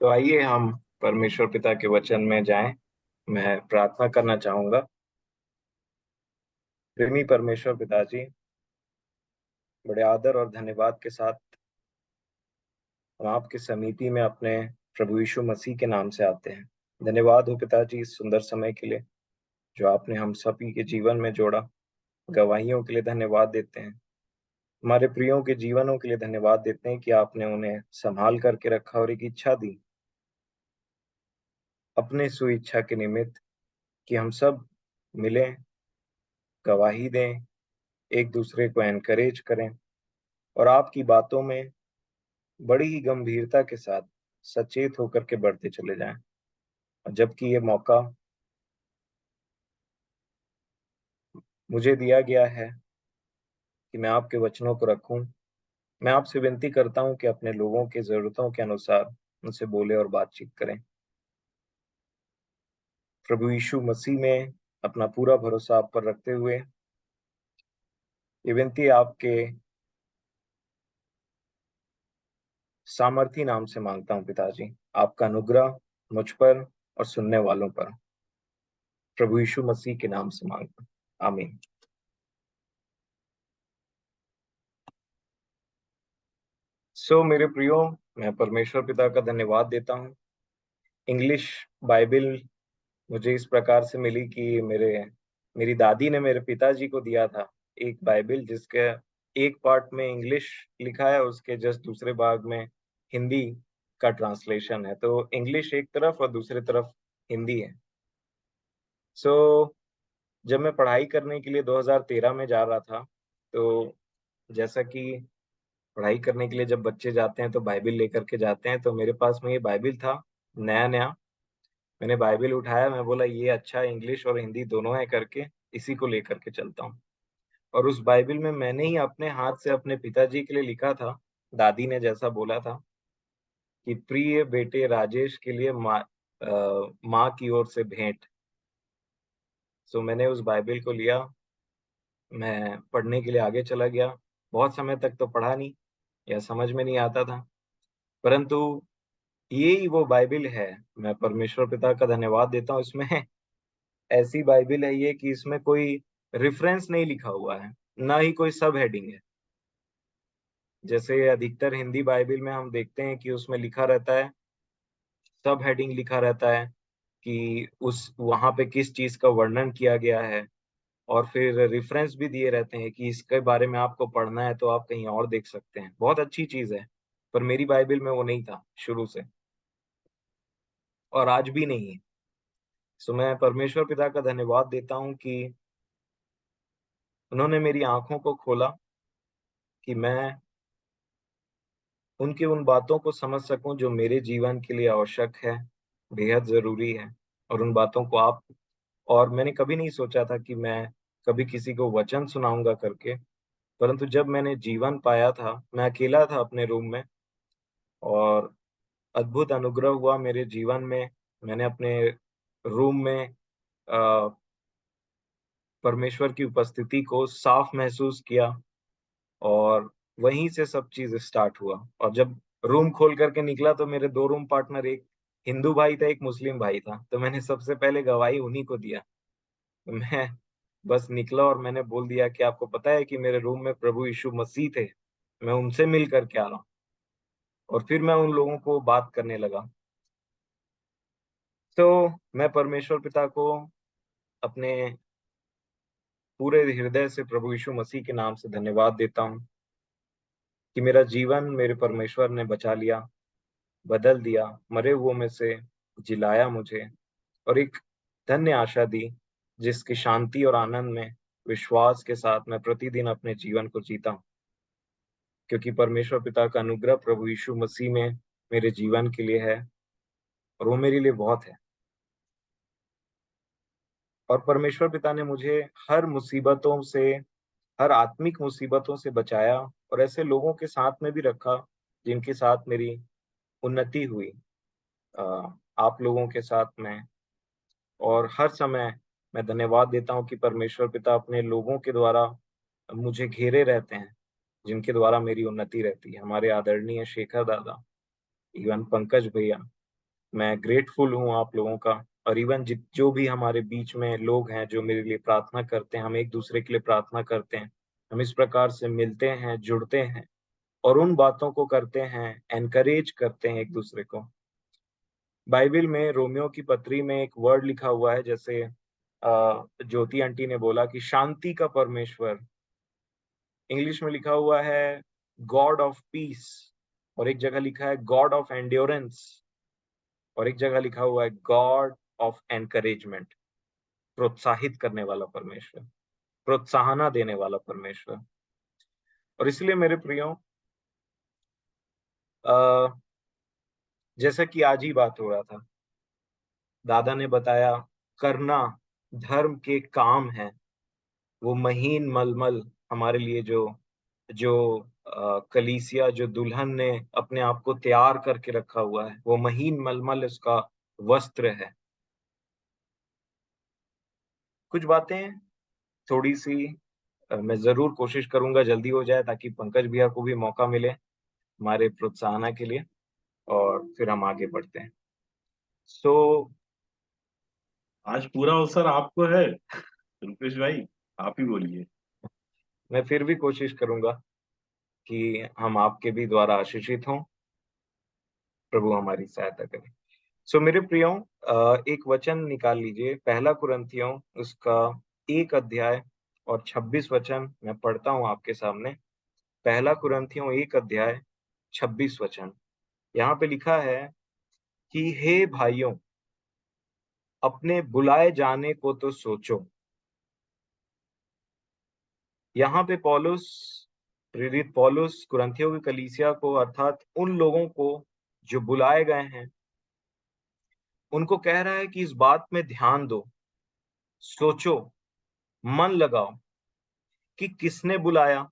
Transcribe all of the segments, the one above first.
तो आइए हम परमेश्वर पिता के वचन में जाएं। मैं प्रार्थना करना चाहूंगा। प्रेमी परमेश्वर पिताजी, बड़े आदर और धन्यवाद के साथ हम आपकी समीति में अपने प्रभु यीशु मसीह के नाम से आते हैं। धन्यवाद हो पिताजी इस सुंदर समय के लिए जो आपने हम सभी के जीवन में जोड़ा। गवाहियों के लिए धन्यवाद देते हैं। हमारे प्रियों के जीवनों के लिए धन्यवाद देते हैं कि आपने उन्हें संभाल करके रखा और एक इच्छा दी अपने सुइच्छा के निमित्त कि हम सब मिलें, गवाही दें, एक दूसरे को एनकरेज करें और आपकी बातों में बड़ी ही गंभीरता के साथ सचेत होकर के बढ़ते चले जाएं। और जबकि ये मौका मुझे दिया गया है कि मैं आपके वचनों को रखूं, मैं आपसे विनती करता हूं कि अपने लोगों के जरूरतों के अनुसार उनसे बोले और बातचीत करें। प्रभु यीशु मसीह में अपना पूरा भरोसा आप पर रखते हुए ये विनती आपके सामर्थी नाम से मांगता हूं पिताजी। आपका अनुग्रह मुझ पर और सुनने वालों पर प्रभु यीशु मसीह के नाम से मांगता हूं। आमीन। मेरे प्रियो, मैं परमेश्वर पिता का धन्यवाद देता हूँ। इंग्लिश बाइबल मुझे इस प्रकार से मिली कि मेरी दादी ने मेरे पिताजी को दिया था एक बाइबल जिसके एक पार्ट में इंग्लिश लिखा है, उसके जस्ट दूसरे भाग में हिंदी का ट्रांसलेशन है। तो इंग्लिश एक तरफ और दूसरी तरफ हिंदी है। सो जब मैं पढ़ाई करने के लिए 2013 में जा रहा था, तो जैसा कि पढ़ाई करने के लिए जब बच्चे जाते हैं तो बाइबल लेकर के जाते हैं, तो मेरे पास में ये बाइबल था, नया नया। मैंने बाइबल उठाया, मैं बोला ये अच्छा इंग्लिश और हिंदी दोनों है करके इसी को लेकर के चलता हूँ। और उस बाइबल में मैंने ही अपने हाथ से अपने पिताजी के लिए लिखा था, दादी ने जैसा बोला था कि प्रिय बेटे राजेश के लिए माँ की ओर से भेंट। मैंने उस बाइबल को लिया, मैं पढ़ने के लिए आगे चला गया। बहुत समय तक तो पढ़ा नहीं या समझ में नहीं आता था, परंतु ये ही वो बाइबल है। मैं परमेश्वर पिता का धन्यवाद देता हूँ। इसमें ऐसी बाइबल है ये कि इसमें कोई रेफरेंस नहीं लिखा हुआ है, ना ही कोई सब हेडिंग है। जैसे अधिकतर हिंदी बाइबल में हम देखते हैं कि उसमें लिखा रहता है, सब हेडिंग लिखा रहता है कि उस वहां पे किस चीज का वर्णन किया गया है, और फिर रेफरेंस भी दिए रहते हैं कि इसके बारे में आपको पढ़ना है तो आप कहीं और देख सकते हैं। बहुत अच्छी चीज है, पर मेरी बाइबल में वो नहीं था शुरू से, और आज भी नहीं है। मैं परमेश्वर पिता का धन्यवाद देता हूँ कि उन्होंने मेरी आंखों को खोला कि मैं उनकी उन बातों को समझ सकूं जो मेरे जीवन के लिए आवश्यक है, बेहद जरूरी है। और उन बातों को आप और मैंने कभी नहीं सोचा था कि मैं कभी किसी को वचन सुनाऊंगा करके, परंतु जब मैंने जीवन पाया था, मैं अकेला था अपने रूम में, और अद्भुत अनुग्रह हुआ मेरे जीवन में। मैंने अपने रूम में अ, परमेश्वर की उपस्थिति को साफ महसूस किया, और वहीं से सब चीज स्टार्ट हुआ। और जब रूम खोल करके निकला तो मेरे दो रूम पार्टनर, एक हिंदू भाई था, एक मुस्लिम भाई था, तो मैंने सबसे पहले गवाही उन्हीं को दिया। मैं बस निकला और मैंने बोल दिया कि आपको पता है कि मेरे रूम में प्रभु यीशु मसीह थे, मैं उनसे मिल करके आ रहा हूँ। और फिर मैं उन लोगों को बात करने लगा। तो मैं परमेश्वर पिता को अपने पूरे हृदय से प्रभु यीशु मसीह के नाम से धन्यवाद देता हूँ कि मेरा जीवन मेरे परमेश्वर ने बचा लिया, बदल दिया, मरे हुओं में से जिलाया मुझे, और एक धन्य आशा दी जिसकी शांति और आनंद में विश्वास के साथ मैं प्रतिदिन अपने जीवन को जीता हूँ, क्योंकि परमेश्वर पिता का अनुग्रह प्रभु यीशु मसीह में मेरे जीवन के लिए है, और वो मेरे लिए बहुत है। और परमेश्वर पिता ने मुझे हर मुसीबतों से, हर आत्मिक मुसीबतों से बचाया, और ऐसे लोगों के साथ में भी रखा जिनके साथ मेरी उन्नति हुई, अ, आप लोगों के साथ में। और हर समय मैं धन्यवाद देता हूँ कि परमेश्वर पिता अपने लोगों के द्वारा मुझे घेरे रहते हैं, जिनके द्वारा मेरी उन्नति रहती है। हमारे आदरणीय शेखर दादा, इवन पंकज भैया, मैं ग्रेटफुल हूँ आप लोगों का। और इवन जो भी हमारे बीच में लोग हैं जो मेरे लिए प्रार्थना करते हैं, हम एक दूसरे के लिए प्रार्थना करते हैं, हम इस प्रकार से मिलते हैं, जुड़ते हैं और उन बातों को करते हैं, एनकरेज करते हैं एक दूसरे को। बाइबल में रोमियो की पत्री में एक वर्ड लिखा हुआ है, जैसे ज्योति आंटी ने बोला कि शांति का परमेश्वर, इंग्लिश में लिखा हुआ है गॉड ऑफ पीस, और एक जगह लिखा है गॉड ऑफ एंड्योरेंस, और एक जगह लिखा हुआ है गॉड ऑफ एनकरेजमेंट, प्रोत्साहित करने वाला परमेश्वर, प्रोत्साहना देने वाला परमेश्वर। और इसलिए मेरे प्रियो, जैसा कि आज ही बात हो रहा था, दादा ने बताया करना धर्म के काम है, वो महीन मलमल हमारे लिए जो जो कलीसिया, जो दुल्हन ने अपने आप को तैयार करके रखा हुआ है, वो महीन मलमल उसका वस्त्र है। कुछ बातें थोड़ी सी मैं जरूर कोशिश करूंगा जल्दी हो जाए, ताकि पंकज भैया को भी मौका मिले हमारे प्रोत्साहन के लिए, और फिर हम आगे बढ़ते हैं। सो आज पूरा अवसर आपको है रुपेश भाई, आप ही बोलिए। मैं फिर भी कोशिश करूंगा कि हम आपके भी द्वारा आशीषित हों, प्रभु हमारी सहायता करें। सो मेरे प्रियो, एक वचन निकाल लीजिए, पहला कुरिन्थियों उसका 1 अध्याय और 26 वचन मैं पढ़ता हूं आपके सामने। पहला कुरिन्थियों 1 अध्याय 26 वचन, यहाँ पे लिखा है कि हे भाइयों, अपने बुलाए जाने को तो सोचो। यहाँ पे पौलुस, प्रेरित पौलुस कुरिन्थियों की कलीसिया को, अर्थात उन लोगों को जो बुलाए गए हैं, उनको कह रहा है कि इस बात में ध्यान दो, सोचो, मन लगाओ कि किसने बुलाया,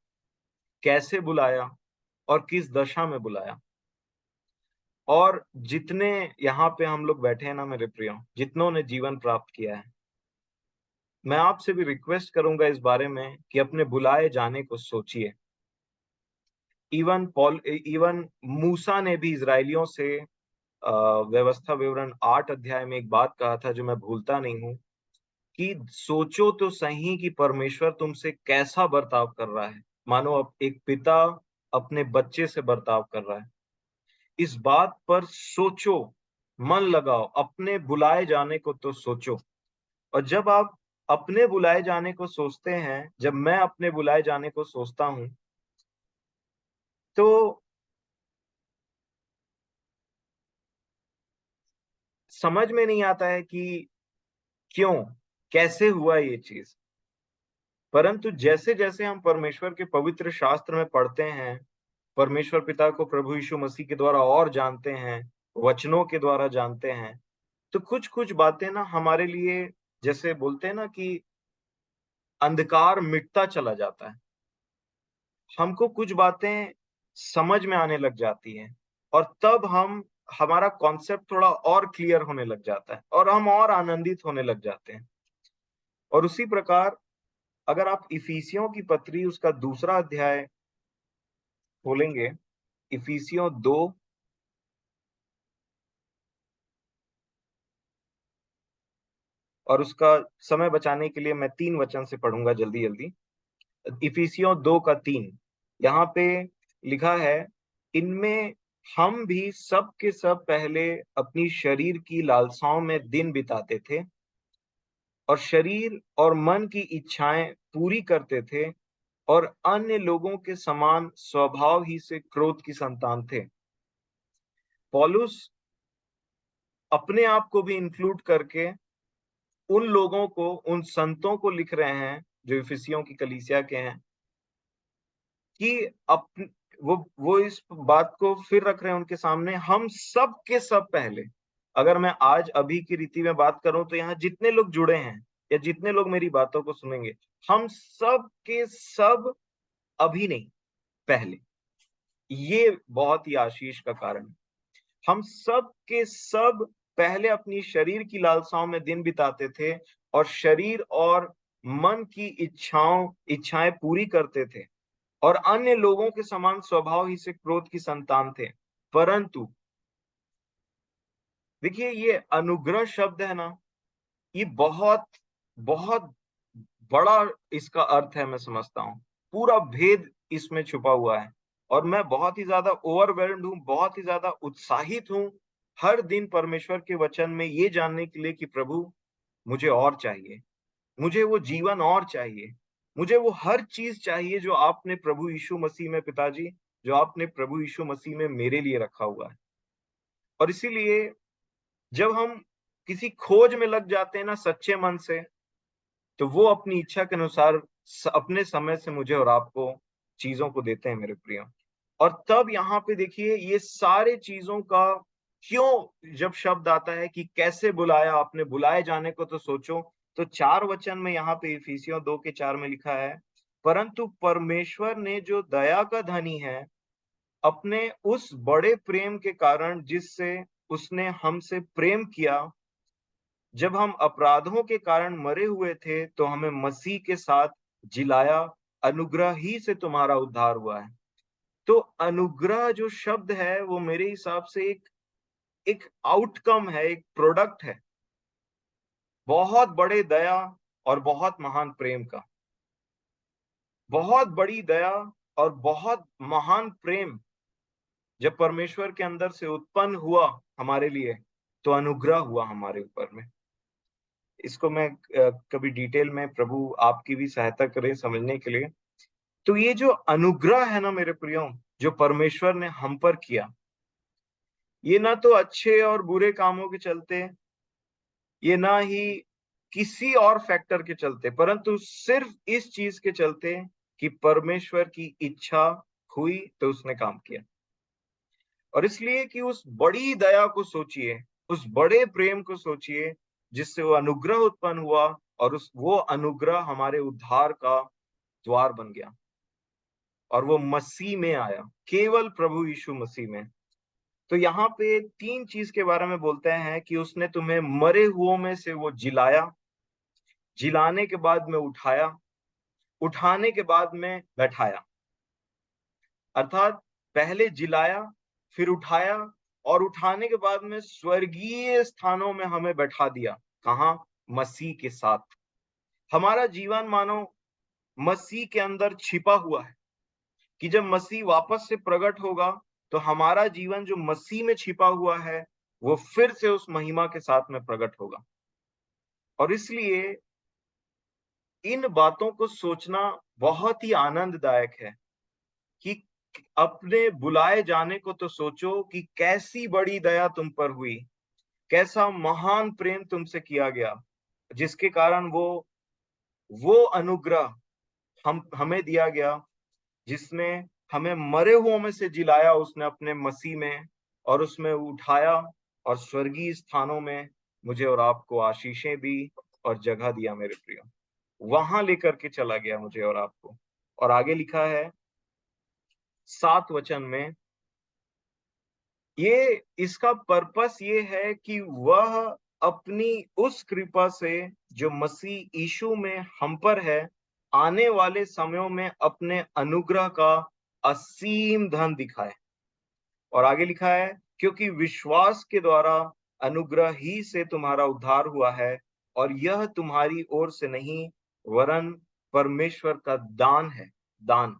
कैसे बुलाया और किस दशा में बुलाया। और जितने यहाँ पे हम लोग बैठे हैं ना मेरे प्रियो, जितनों ने जीवन प्राप्त किया है, मैं आपसे भी रिक्वेस्ट करूंगा इस बारे में कि अपने बुलाए जाने को सोचिए। इवन मूसा ने भी इजरायलियों से व्यवस्था विवरण 8 अध्याय में एक बात कहा था जो मैं भूलता नहीं हूं, कि सोचो तो सही कि परमेश्वर तुमसे कैसा बर्ताव कर रहा है, मानो अब एक पिता अपने बच्चे से बर्ताव कर रहा है। इस बात पर सोचो, मन लगाओ, अपने बुलाए जाने को तो सोचो। और जब आप अपने बुलाए जाने को सोचते हैं, जब मैं अपने बुलाए जाने को सोचता हूं, तो समझ में नहीं आता है कि क्यों, कैसे हुआ ये चीज। परंतु जैसे जैसे हम परमेश्वर के पवित्र शास्त्र में पढ़ते हैं, परमेश्वर पिता को प्रभु यीशु मसीह के द्वारा और जानते हैं, वचनों के द्वारा जानते हैं, तो कुछ कुछ बातें ना हमारे लिए, जैसे बोलते हैं ना कि अंधकार मिटता चला जाता है, हमको कुछ बातें समझ में आने लग जाती हैं, और तब हमारा कॉन्सेप्ट थोड़ा और क्लियर होने लग जाता है और हम और आनंदित होने लग जाते हैं। और उसी प्रकार अगर आप इफिसियों की पत्री उसका 2 अध्याय खोलेंगे, इफिसियों 2, और उसका समय बचाने के लिए मैं 3 वचन से पढ़ूंगा जल्दी जल्दी। इफिसियों 2 का 3, यहाँ पे लिखा है, इनमें हम भी सब के सब पहले अपनी शरीर की लालसाओं में दिन बिताते थे और शरीर और मन की इच्छाएं पूरी करते थे, और अन्य लोगों के समान स्वभाव ही से क्रोध की संतान थे। पौलुस अपने आप को भी इंक्लूड करके उन लोगों को, उन संतों को लिख रहे हैं जो इफिसियों की कलीसिया के हैं, कि अपन वो इस बात को फिर रख रहे हैं उनके सामने, हम सब के सब पहले। अगर मैं आज अभी की रीति में बात करूं तो यहाँ जितने लोग जुड़े हैं या जितने लोग मेरी बातों को सुनेंगे, हम सब के सब अभी नहीं, पहले। ये बहुत ही आशीष का कारण है। हम सब के सब पहले अपनी शरीर की लालसाओं में दिन बिताते थे और शरीर और मन की इच्छाएं पूरी करते थे, और अन्य लोगों के समान स्वभाव ही से क्रोध की संतान थे। परंतु देखिए, ये अनुग्रह शब्द है ना, ये बहुत बहुत बड़ा इसका अर्थ है, मैं समझता हूँ। पूरा भेद इसमें छुपा हुआ है, और मैं बहुत ही ज्यादा ओवरवेल्म्ड हूँ, बहुत ही ज्यादा उत्साहित हूँ हर दिन परमेश्वर के वचन में ये जानने के लिए कि प्रभु, मुझे और चाहिए, मुझे वो जीवन और चाहिए, मुझे वो हर चीज चाहिए जो आपने प्रभु यीशु मसीह में, पिताजी, जो आपने प्रभु यीशु मसीह में मेरे लिए रखा हुआ है। और इसीलिए जब हम किसी खोज में लग जाते हैं ना सच्चे मन से, तो वो अपनी इच्छा के अनुसार अपने समय से मुझे और आपको चीजों को देते हैं, मेरे प्रिय। और तब यहाँ पे देखिए, ये सारे चीजों का क्यों जब शब्द आता है कि कैसे बुलाया आपने, बुलाए जाने को तो सोचो, तो 4 वचन में यहाँ पे इफिसियों 2 के 4 में लिखा है, परंतु परमेश्वर ने जो दया का धनी है, अपने उस बड़े प्रेम के कारण जिससे उसने हमसे प्रेम किया, जब हम अपराधों के कारण मरे हुए थे तो हमें मसीह के साथ जिलाया, अनुग्रह ही से तुम्हारा उद्धार हुआ है। तो अनुग्रह जो शब्द है वो मेरे हिसाब से एक एक आउटकम है, एक प्रोडक्ट है बहुत बड़े दया और बहुत महान प्रेम का। बहुत बड़ी दया और बहुत महान प्रेम जब परमेश्वर के अंदर से उत्पन्न हुआ हमारे लिए, तो अनुग्रह हुआ हमारे ऊपर में। इसको मैं कभी डिटेल में, प्रभु आपकी भी सहायता करे समझने के लिए। तो ये जो अनुग्रह है ना मेरे प्रियो, जो परमेश्वर ने हम पर किया, ये ना तो अच्छे और बुरे कामों के चलते, ये ना ही किसी और फैक्टर के चलते, परंतु सिर्फ इस चीज के चलते कि परमेश्वर की इच्छा हुई तो उसने काम किया। और इसलिए कि उस बड़ी दया को सोचिए, उस बड़े प्रेम को सोचिए, जिससे वो अनुग्रह उत्पन्न हुआ, और उस वो अनुग्रह हमारे उद्धार का द्वार बन गया, और वो मसीह में आया, केवल प्रभु यीशु मसीह में। तो यहाँ पे 3 चीज के बारे में बोलते हैं कि उसने तुम्हें मरे हुओं में से वो जिलाया, जिलाने के बाद में उठाया, उठाने के बाद में बैठाया। अर्थात पहले जिलाया, फिर उठाया, और उठाने के बाद में स्वर्गीय स्थानों में हमें बैठा दिया। कहाँ? मसीह के साथ। हमारा जीवन मानो मसीह के अंदर छिपा हुआ है, कि जब मसीह वापस से प्रकट होगा, तो हमारा जीवन जो मसीह में छिपा हुआ है, वो फिर से उस महिमा के साथ में प्रकट होगा। और इसलिए इन बातों को सोचना बहुत ही आनंददायक है, कि अपने बुलाए जाने को तो सोचो कि कैसी बड़ी दया तुम पर हुई, कैसा महान प्रेम तुमसे किया गया, जिसके कारण वो अनुग्रह हम हमें दिया गया, जिसमें हमें मरे हुओं में से जिलाया उसने अपने मसीह में, और उसमें उठाया, और स्वर्गीय स्थानों में मुझे और आपको आशीषें दी और जगह दिया, मेरे प्रियो। वहां लेकर के चला गया मुझे और आपको। और आगे लिखा है 7 वचन में, ये इसका पर्पस ये है कि वह अपनी उस कृपा से जो मसीह यीशु में हम पर है, आने वाले समयों में अपने अनुग्रह का असीम धन दिखाए। और आगे लिखा है, क्योंकि विश्वास के द्वारा अनुग्रह ही से तुम्हारा उद्धार हुआ है, और यह तुम्हारी ओर से नहीं, वरन परमेश्वर का दान है, दान।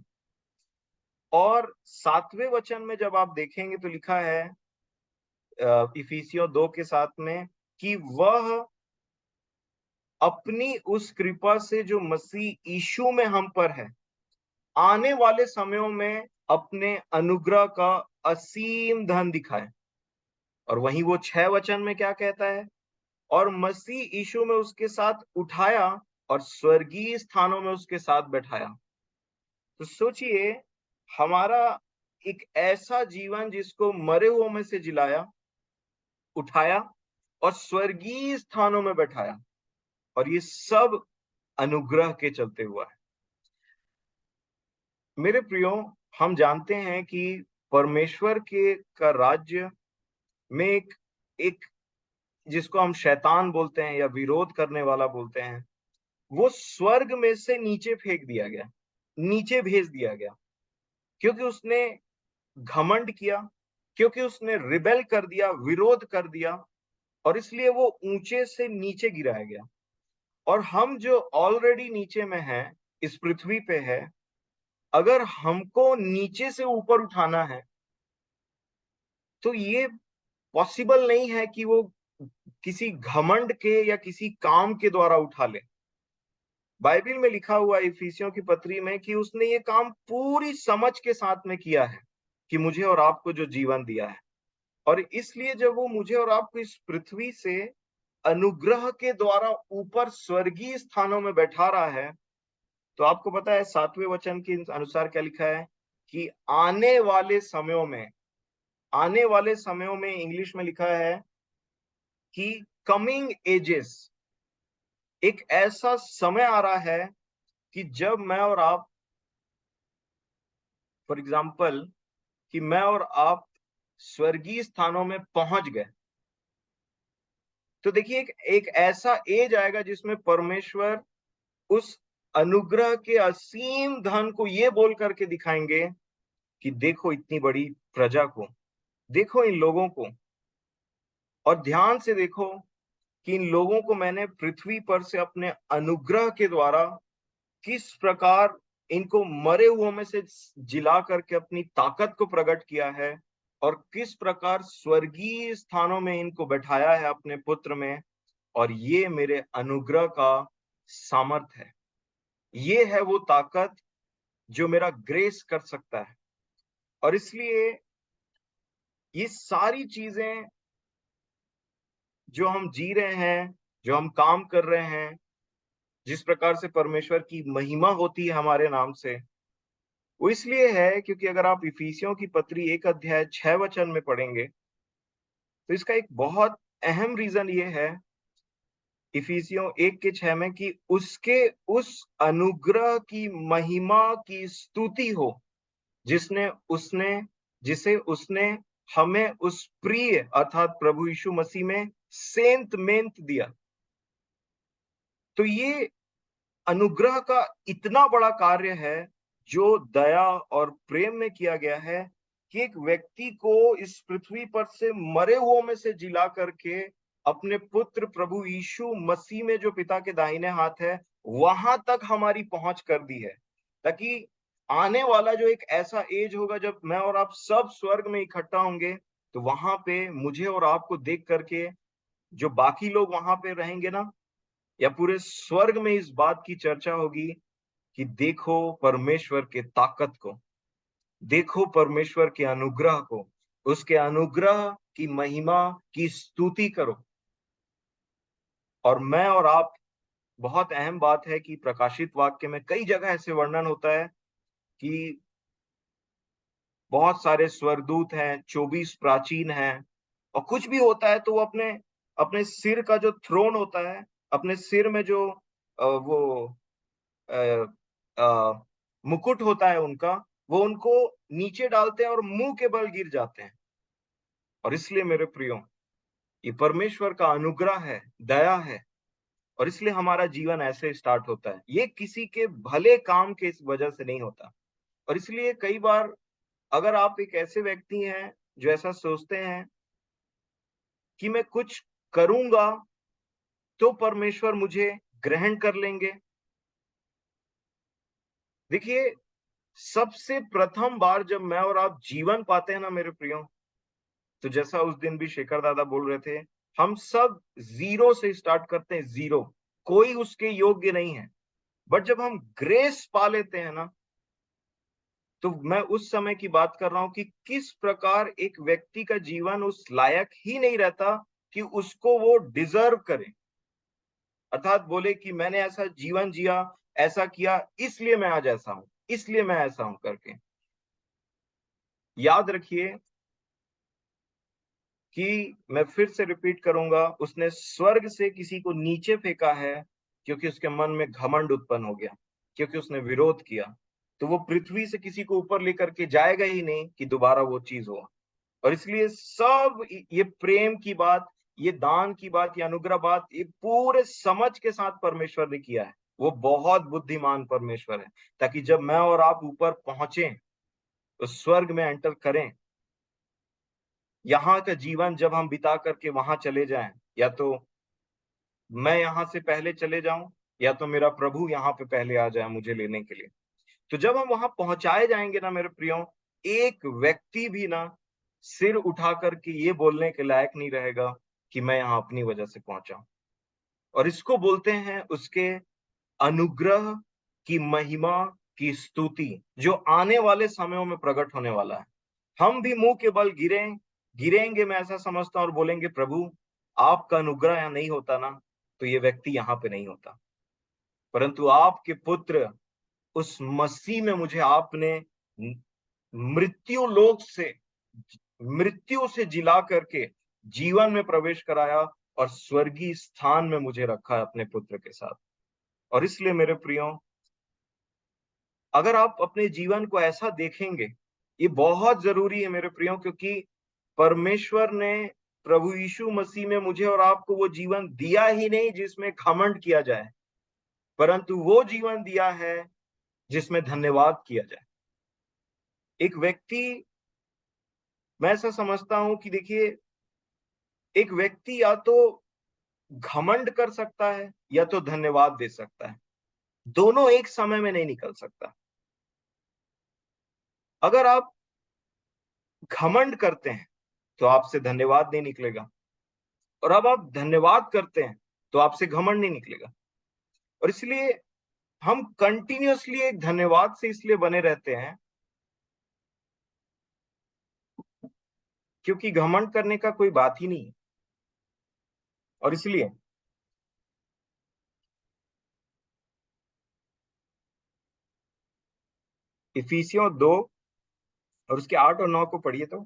और 7वें वचन में जब आप देखेंगे तो लिखा है इफिसियों 2 के 7 में, कि वह अपनी उस कृपा से जो मसीह यीशु में हम पर है, आने वाले समयों में अपने अनुग्रह का असीम धन दिखाए। और वहीं वो 6 वचन में क्या कहता है, और मसीह यीशु में उसके साथ उठाया, और स्वर्गीय स्थानों में उसके साथ बैठाया। तो सोचिए, हमारा एक ऐसा जीवन जिसको मरे हुओं में से जिलाया, उठाया, और स्वर्गीय स्थानों में बैठाया, और ये सब अनुग्रह के चलते हुआ है। मेरे प्रियो, हम जानते हैं कि परमेश्वर के का राज्य में एक एक जिसको हम शैतान बोलते हैं या विरोध करने वाला बोलते हैं, वो स्वर्ग में से नीचे फेंक दिया गया, नीचे भेज दिया गया, क्योंकि उसने घमंड किया, क्योंकि उसने रिबेल कर दिया, विरोध कर दिया। और इसलिए वो ऊंचे से नीचे गिराया गया। और हम जो ऑलरेडी नीचे में हैं, इस पृथ्वी पे है, अगर हमको नीचे से ऊपर उठाना है तो ये पॉसिबल नहीं है कि वो किसी घमंड के या किसी काम के द्वारा उठा ले। बाइबल में लिखा हुआ है इफिसियों की पत्री में कि उसने ये काम पूरी समझ के साथ में किया है कि मुझे और आपको जो जीवन दिया है। और इसलिए जब वो मुझे और आपको इस पृथ्वी से अनुग्रह के द्वारा ऊपर स्वर्गीय स्थानों में बैठा रहा है, तो आपको पता है 7वें वचन के अनुसार क्या लिखा है कि आने वाले समयों में इंग्लिश में लिखा है कि कमिंग एजेस, एक ऐसा समय आ रहा है कि जब मैं और आप, फॉर एग्जाम्पल, कि मैं और आप स्वर्गीय स्थानों में पहुंच गए, तो देखिए एक ऐसा एज आएगा जिसमें परमेश्वर उस अनुग्रह के असीम धन को ये बोल करके दिखाएंगे कि देखो इतनी बड़ी प्रजा को, देखो इन लोगों को, और ध्यान से देखो कि इन लोगों को मैंने पृथ्वी पर से अपने अनुग्रह के द्वारा किस प्रकार इनको मरे हुओं में से जिला करके अपनी ताकत को प्रकट किया है, और किस प्रकार स्वर्गीय स्थानों में इनको बैठाया है अपने पुत्र में। और ये मेरे अनुग्रह का सामर्थ है, ये है वो ताकत जो मेरा ग्रेस कर सकता है। और इसलिए ये सारी चीजें जो हम जी रहे हैं, जो हम काम कर रहे हैं, जिस प्रकार से परमेश्वर की महिमा होती है हमारे नाम से, वो इसलिए है क्योंकि अगर आप इफिसियों की पत्री 1 अध्याय 6 वचन में पढ़ेंगे तो इसका एक बहुत अहम रीजन ये है, इफिसियों 1 के 6 में, कि उसके उस अनुग्रह की महिमा की स्तुति हो जिसने उसने जिसे उसने हमें उस प्रिय अर्थात प्रभु यीशु मसीह में सेंत मेंत दिया। तो ये अनुग्रह का इतना बड़ा कार्य है जो दया और प्रेम में किया गया है कि एक व्यक्ति को इस पृथ्वी पर से मरे हुओं में से जिला करके अपने पुत्र प्रभु यीशु मसीह में जो पिता के दाहिने हाथ है, वहां तक हमारी पहुंच कर दी है, ताकि आने वाला जो एक ऐसा एज होगा जब मैं और आप सब स्वर्ग में इकट्ठा होंगे, तो वहां पे मुझे और आपको देख करके जो बाकी लोग वहां पे रहेंगे ना, या पूरे स्वर्ग में इस बात की चर्चा होगी कि देखो परमेश्वर के ताकत को, देखो परमेश्वर के अनुग्रह को, उसके अनुग्रह की महिमा की स्तुति करो। और मैं और आप, बहुत अहम बात है कि प्रकाशित वाक्य में कई जगह ऐसे वर्णन होता है कि बहुत सारे स्वर्गदूत हैं, 24 प्राचीन हैं, और कुछ भी होता है तो वो अपने अपने सिर का जो थ्रोन होता है, अपने सिर में जो वो अ, मुकुट होता है उनका, वो उनको नीचे डालते हैं और मुंह के बल गिर जाते हैं। और इसलिए मेरे प्रियो, ये परमेश्वर का अनुग्रह है, दया है, और इसलिए हमारा जीवन ऐसे स्टार्ट होता है। ये किसी के भले काम के इस वजह से नहीं होता। और इसलिए कई बार अगर आप एक ऐसे व्यक्ति हैं जो ऐसा सोचते हैं कि मैं कुछ करूंगा तो परमेश्वर मुझे ग्रहण कर लेंगे, देखिए, सबसे प्रथम बार जब मैं और आप जीवन पाते हैं ना मेरे प्रियो, तो जैसा उस दिन भी शेखर दादा बोल रहे थे, हम सब जीरो से स्टार्ट करते हैं, जीरो, कोई उसके योग्य नहीं है। बट जब हम ग्रेस पा लेते हैं ना, तो मैं उस समय की बात कर रहा हूं कि किस प्रकार एक व्यक्ति का जीवन उस लायक ही नहीं रहता कि उसको वो डिजर्व करे, अर्थात बोले कि मैंने ऐसा जीवन जिया, ऐसा किया, इसलिए मैं आज ऐसा हूं, इसलिए मैं ऐसा हूं करके। याद रखिए कि मैं फिर से रिपीट करूंगा, उसने स्वर्ग से किसी को नीचे फेंका है क्योंकि उसके मन में घमंड उत्पन्न हो गया, क्योंकि उसने विरोध किया। तो वो पृथ्वी से किसी को ऊपर लेकर के जाएगा ही नहीं कि दोबारा वो चीज हो। और इसलिए सब ये प्रेम की बात, ये दान की बात, ये अनुग्रह बात, ये पूरे समझ के साथ परमेश्वर ने किया है। वो बहुत बुद्धिमान परमेश्वर है, ताकि जब मैं और आप ऊपर पहुंचे, तो स्वर्ग में एंटर करें, यहाँ का जीवन जब हम बिता करके वहां चले जाएं, या तो मैं यहाँ से पहले चले जाऊं, या तो मेरा प्रभु यहाँ पे पहले आ जाए मुझे लेने के लिए। तो जब हम वहां पहुंचाए जाएंगे ना मेरे प्रियो, एक व्यक्ति भी ना सिर उठा करके ये बोलने के लायक नहीं रहेगा कि मैं यहाँ अपनी वजह से पहुंचा। और इसको बोलते हैं उसके अनुग्रह की महिमा की स्तुति, जो आने वाले समयों में प्रकट होने वाला है। हम भी मुंह के बल गिरेंगे, मैं ऐसा समझता हूं, और बोलेंगे प्रभु आपका अनुग्रह यहाँ नहीं होता ना, तो ये व्यक्ति यहाँ पे नहीं होता। परंतु आपके पुत्र उस मसीह में मुझे आपने मृत्यु लोक से, मृत्यु से जिला करके जीवन में प्रवेश कराया, और स्वर्गीय स्थान में मुझे रखा है अपने पुत्र के साथ। और इसलिए मेरे प्रियो, अगर आप अपने जीवन को ऐसा देखेंगे, ये बहुत जरूरी है मेरे प्रियो, क्योंकि परमेश्वर ने प्रभु यीशु मसीह में मुझे और आपको वो जीवन दिया ही नहीं जिसमें घमंड किया जाए, परंतु वो जीवन दिया है जिसमें धन्यवाद किया जाए। एक व्यक्ति, मैं ऐसा समझता हूं कि देखिए, एक व्यक्ति या तो घमंड कर सकता है या तो धन्यवाद दे सकता है, दोनों एक समय में नहीं निकल सकता। अगर आप घमंड करते हैं तो आपसे धन्यवाद नहीं निकलेगा, और अब आप धन्यवाद करते हैं तो आपसे घमंड नहीं निकलेगा। और इसलिए हम कंटिन्यूअसली एक धन्यवाद से इसलिए बने रहते हैं क्योंकि घमंड करने का कोई बात ही नहीं है। और इसलिए इफिसियों 2 और उसके 8 और 9 को पढ़िए तो।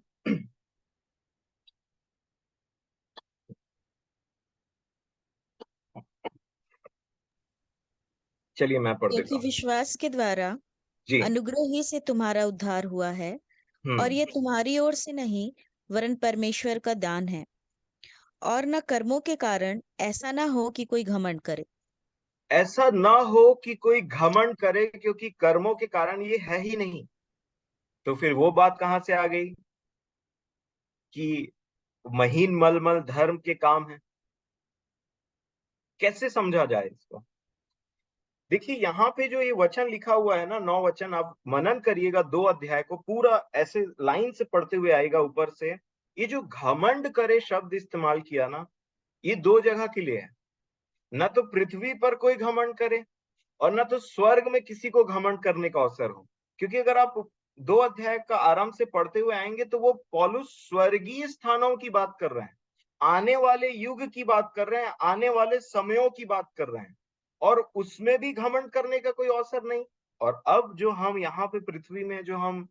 चलिए मैं पढ़ देता क्योंकि हूँ। विश्वास के द्वारा जी। अनुग्रह ही से तुम्हारा उद्धार हुआ है, और हम्म। ये तुम्हारी ओर से नहीं वरन परमेश्वर का दान है, और न कर्मों के कारण, ऐसा ना हो कि कोई घमंड करे। ऐसा ना हो कि कोई घमंड करे, क्योंकि कर्मों के कारण ये है ही नहीं। तो फिर वो बात कहां से आ गई कि महीन मलमल धर्म के काम है? कैसे समझा जाए इसको? देखिए, यहाँ पे जो ये वचन लिखा हुआ है ना, 9 वचन, आप मनन करिएगा, 2 अध्याय को पूरा ऐसे लाइन से पढ़ते हुए आएगा ऊपर से। ये जो घमंड करे शब्द इस्तेमाल किया ना, ये 2 जगह के लिए है। ना तो पृथ्वी पर कोई घमंड करे, और ना तो स्वर्ग में किसी को घमंड करने का अवसर हो। क्योंकि अगर आप 2 अध्याय का आराम से पढ़ते हुए आएंगे तो वो पौलुस स्वर्गीय स्थानों की बात कर रहे हैं, आने वाले युग की बात कर रहे हैं, आने वाले समयों की बात कर रहे हैं, और उसमें भी घमंड करने का कोई अवसर नहीं। और अब जो हम यहाँ पे पृथ्वी में, जो हम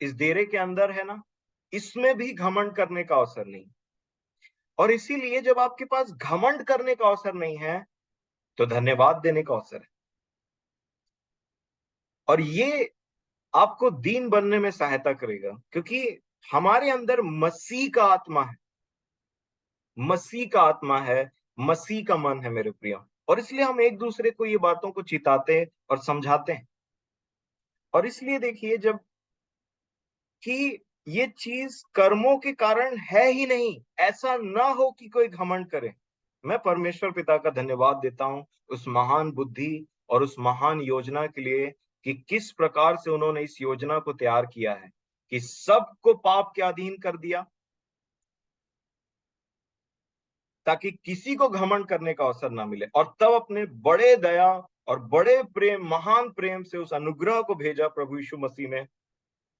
इस डेरे के अंदर है ना, इसमें भी घमंड करने का अवसर नहीं। और इसीलिए जब आपके पास घमंड करने का अवसर नहीं है तो धन्यवाद देने का अवसर है। और ये आपको दीन बनने में सहायता करेगा, क्योंकि हमारे अंदर मसीह का आत्मा है, मसीह का आत्मा है, मसीह का मन है मेरे प्रिय। और इसलिए हम एक दूसरे को ये बातों को चिताते और समझाते हैं। और इसलिए देखिए, जब कि ये चीज कर्मों के कारण है ही नहीं, ऐसा ना हो कि कोई घमंड करे। मैं परमेश्वर पिता का धन्यवाद देता हूं उस महान बुद्धि और उस महान योजना के लिए, कि किस प्रकार से उन्होंने इस योजना को तैयार किया है, कि सबको पाप के अधीन कर दिया, ताकि किसी को घमंड करने का अवसर ना मिले, और तब अपने बड़े दया और बड़े प्रेम, महान प्रेम से उस अनुग्रह को भेजा प्रभु यीशु मसीह में,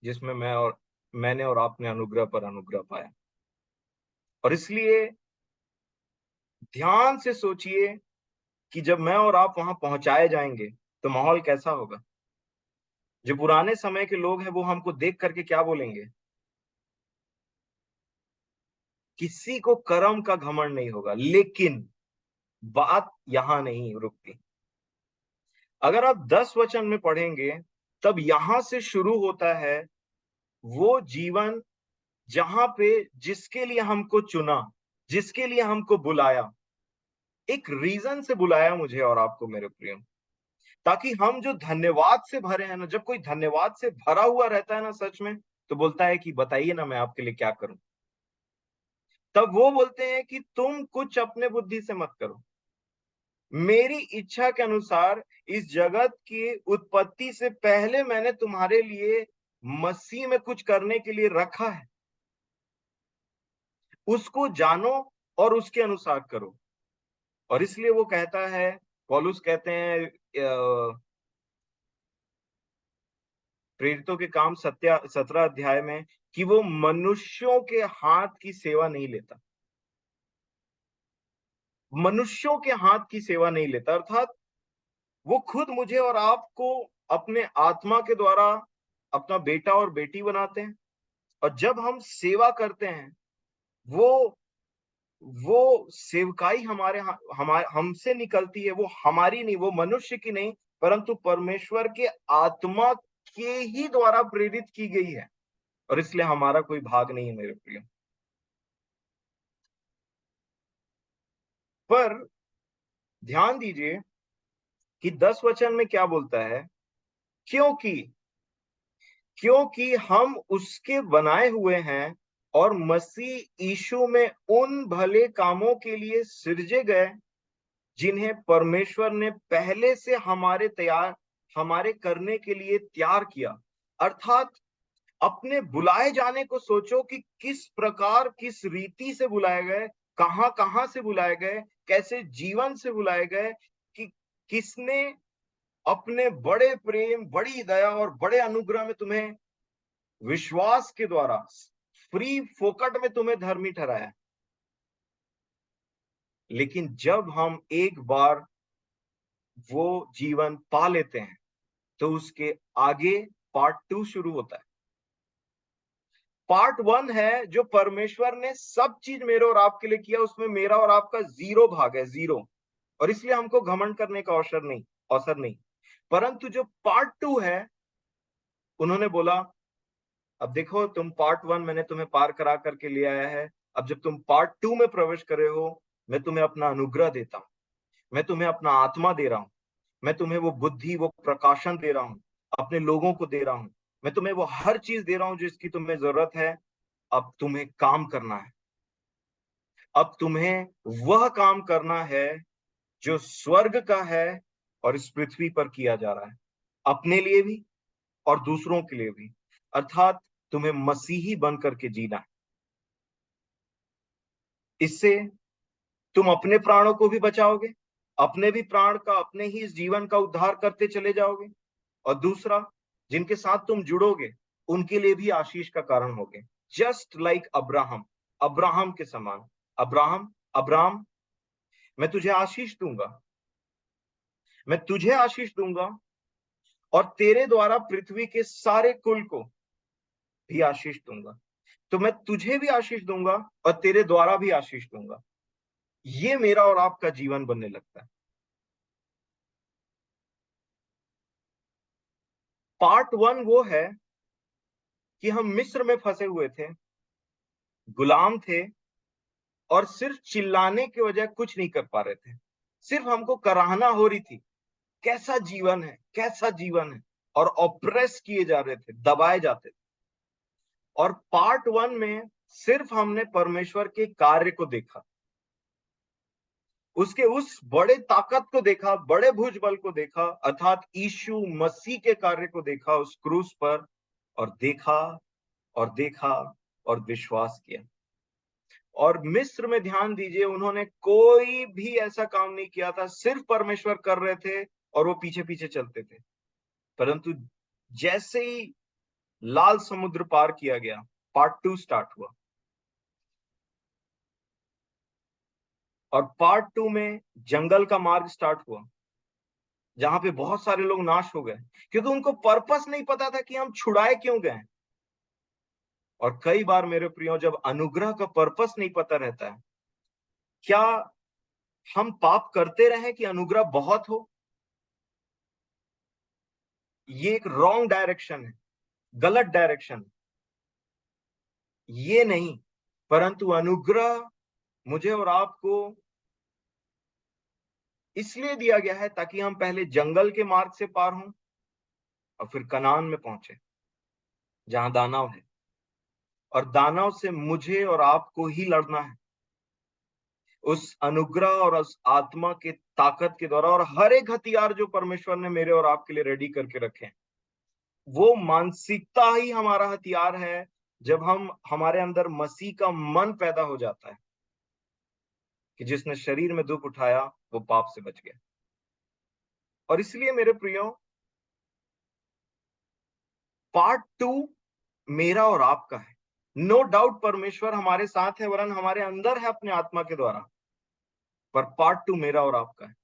जिसमें मैंने और आपने अनुग्रह पर अनुग्रह पाया। और इसलिए ध्यान से सोचिए कि जब मैं और आप वहां पहुंचाए जाएंगे तो माहौल कैसा होगा। जो पुराने समय के लोग हैं वो हमको देख करके क्या बोलेंगे? किसी को कर्म का घमंड नहीं होगा। लेकिन बात यहां नहीं रुकती। अगर आप 10 वचन में पढ़ेंगे, तब यहां से शुरू होता है वो जीवन जहां पे जिसके लिए हमको चुना, जिसके लिए हमको बुलाया, एक रीजन से बुलाया मुझे और आपको मेरे प्रिय, ताकि हम जो धन्यवाद से भरे हैं ना, जब कोई धन्यवाद से भरा हुआ रहता है ना, सच में, तो बोलता है कि बताइए ना मैं आपके लिए क्या करूं। तब वो बोलते हैं कि तुम कुछ अपने बुद्धि से मत करो, मेरी इच्छा के अनुसार इस जगत की उत्पत्ति से पहले मैंने तुम्हारे लिए मसीह में कुछ करने के लिए रखा है, उसको जानो और उसके अनुसार करो। और इसलिए वो कहता है, पौलुस कहते हैं प्रेरितों के काम 17 अध्याय में, कि वो मनुष्यों के हाथ की सेवा नहीं लेता, मनुष्यों के हाथ की सेवा नहीं लेता, अर्थात वो खुद मुझे और आपको अपने आत्मा के द्वारा अपना बेटा और बेटी बनाते हैं। और जब हम सेवा करते हैं, वो वो सेवकाई हमारे हमसे निकलती है, वो हमारी नहीं, वो मनुष्य की नहीं, परंतु परमेश्वर के आत्मा के ही द्वारा प्रेरित की गई है। और इसलिए हमारा कोई भाग नहीं है मेरे प्रिय। पर ध्यान दीजिए कि 10 वचन में क्या बोलता है, क्योंकि क्योंकि हम उसके बनाए हुए हैं और मसीह यीशु में उन भले कामों के लिए सृजे गए जिन्हें परमेश्वर ने पहले से हमारे करने के लिए तैयार किया। अर्थात अपने बुलाए जाने को सोचो कि किस प्रकार, किस रीति से बुलाए गए, कहां कहां से बुलाए गए, कैसे जीवन से बुलाए गए, कि किसने अपने बड़े प्रेम, बड़ी दया और बड़े अनुग्रह में तुम्हें विश्वास के द्वारा फ्री फोकट में तुम्हें धर्मी ठहराया। लेकिन जब हम एक बार वो जीवन पा लेते हैं, तो उसके आगे पार्ट 2 शुरू होता है। पार्ट 1 है जो परमेश्वर ने सब चीज मेरे और आपके लिए किया, उसमें मेरा और आपका जीरो भाग है, जीरो। और इसलिए हमको घमंड करने का अवसर नहीं। परंतु जो पार्ट 2 है, उन्होंने बोला अब देखो, तुम पार्ट 1 मैंने तुम्हें पार करा करके ले आया है, अब जब तुम पार्ट 2 में प्रवेश कर रहे हो, मैं तुम्हें अपना अनुग्रह देता हूं, मैं तुम्हें अपना आत्मा दे रहा हूं, मैं तुम्हें वो बुद्धि, वो प्रकाशन दे रहा हूं, अपने लोगों को दे रहा हूं, मैं तुम्हें वो हर चीज दे रहा हूं जिसकी तुम्हें जरूरत है। अब तुम्हें काम करना है, अब तुम्हें वह काम करना है जो स्वर्ग का है और इस पृथ्वी पर किया जा रहा है, अपने लिए भी और दूसरों के लिए भी। अर्थात तुम्हें मसीही बन करके जीना है। इससे तुम अपने प्राणों को भी बचाओगे, अपने भी प्राण का, अपने ही इस जीवन का उद्धार करते चले जाओगे, और दूसरा, जिनके साथ तुम जुड़ोगे उनके लिए भी आशीष का कारण होगे। जस्ट लाइक अब्राहम, अब्राहम के समान। अब्राहम, अब्राहम, मैं तुझे आशीष दूंगा, मैं तुझे आशीष दूंगा, और तेरे द्वारा पृथ्वी के सारे कुल को भी आशीष दूंगा। तो मैं तुझे भी आशीष दूंगा और तेरे द्वारा भी आशीष दूंगा। ये मेरा और आपका जीवन बनने लगता है। पार्ट 1 वो है कि हम मिस्र में फंसे हुए थे, गुलाम थे, और सिर्फ चिल्लाने की वजह कुछ नहीं कर पा रहे थे, सिर्फ हमको कराहना हो रही थी, कैसा जीवन है, कैसा जीवन है, और ऑप्रेस किए जा रहे थे, दबाए जाते थे। और पार्ट 1 में सिर्फ हमने परमेश्वर के कार्य को देखा, उसके उस बड़े ताकत को देखा, बड़े भुजबल को देखा, अर्थात यीशु मसीह के कार्य को देखा उस क्रूस पर, और देखा और देखा और विश्वास किया। और मिस्र में ध्यान दीजिए, उन्होंने कोई भी ऐसा काम नहीं किया था, सिर्फ परमेश्वर कर रहे थे और वो पीछे पीछे चलते थे। परंतु जैसे ही लाल समुद्र पार किया गया, पार्ट 2 स्टार्ट हुआ। और पार्ट 2 में जंगल का मार्ग स्टार्ट हुआ, जहां पे बहुत सारे लोग नाश हो गए, क्योंकि उनको पर्पस नहीं पता था कि हम छुड़ाए क्यों गए। और कई बार मेरे प्रियो, जब अनुग्रह का पर्पस नहीं पता रहता है, क्या हम पाप करते रहे कि अनुग्रह बहुत हो? ये एक रॉन्ग डायरेक्शन है, गलत डायरेक्शन, ये नहीं। परंतु अनुग्रह मुझे और आपको इसलिए दिया गया है ताकि हम पहले जंगल के मार्ग से पार हों और फिर कनान में पहुंचे, जहां दानव है, और दानव से मुझे और आपको ही लड़ना है, उस अनुग्रह और उस आत्मा के ताकत के द्वारा। और हर एक हथियार जो परमेश्वर ने मेरे और आपके लिए रेडी करके रखे हैं, वो मानसिकता ही हमारा हथियार है। जब हमारे अंदर मसीह का मन पैदा हो जाता है कि जिसने शरीर में दुख उठाया वो पाप से बच गया। और इसलिए मेरे प्रियो, पार्ट 2 मेरा और आपका है। नो डाउट परमेश्वर हमारे साथ है, वरन हमारे अंदर है अपने आत्मा के द्वारा, पर पार्ट 2 मेरा और आपका है।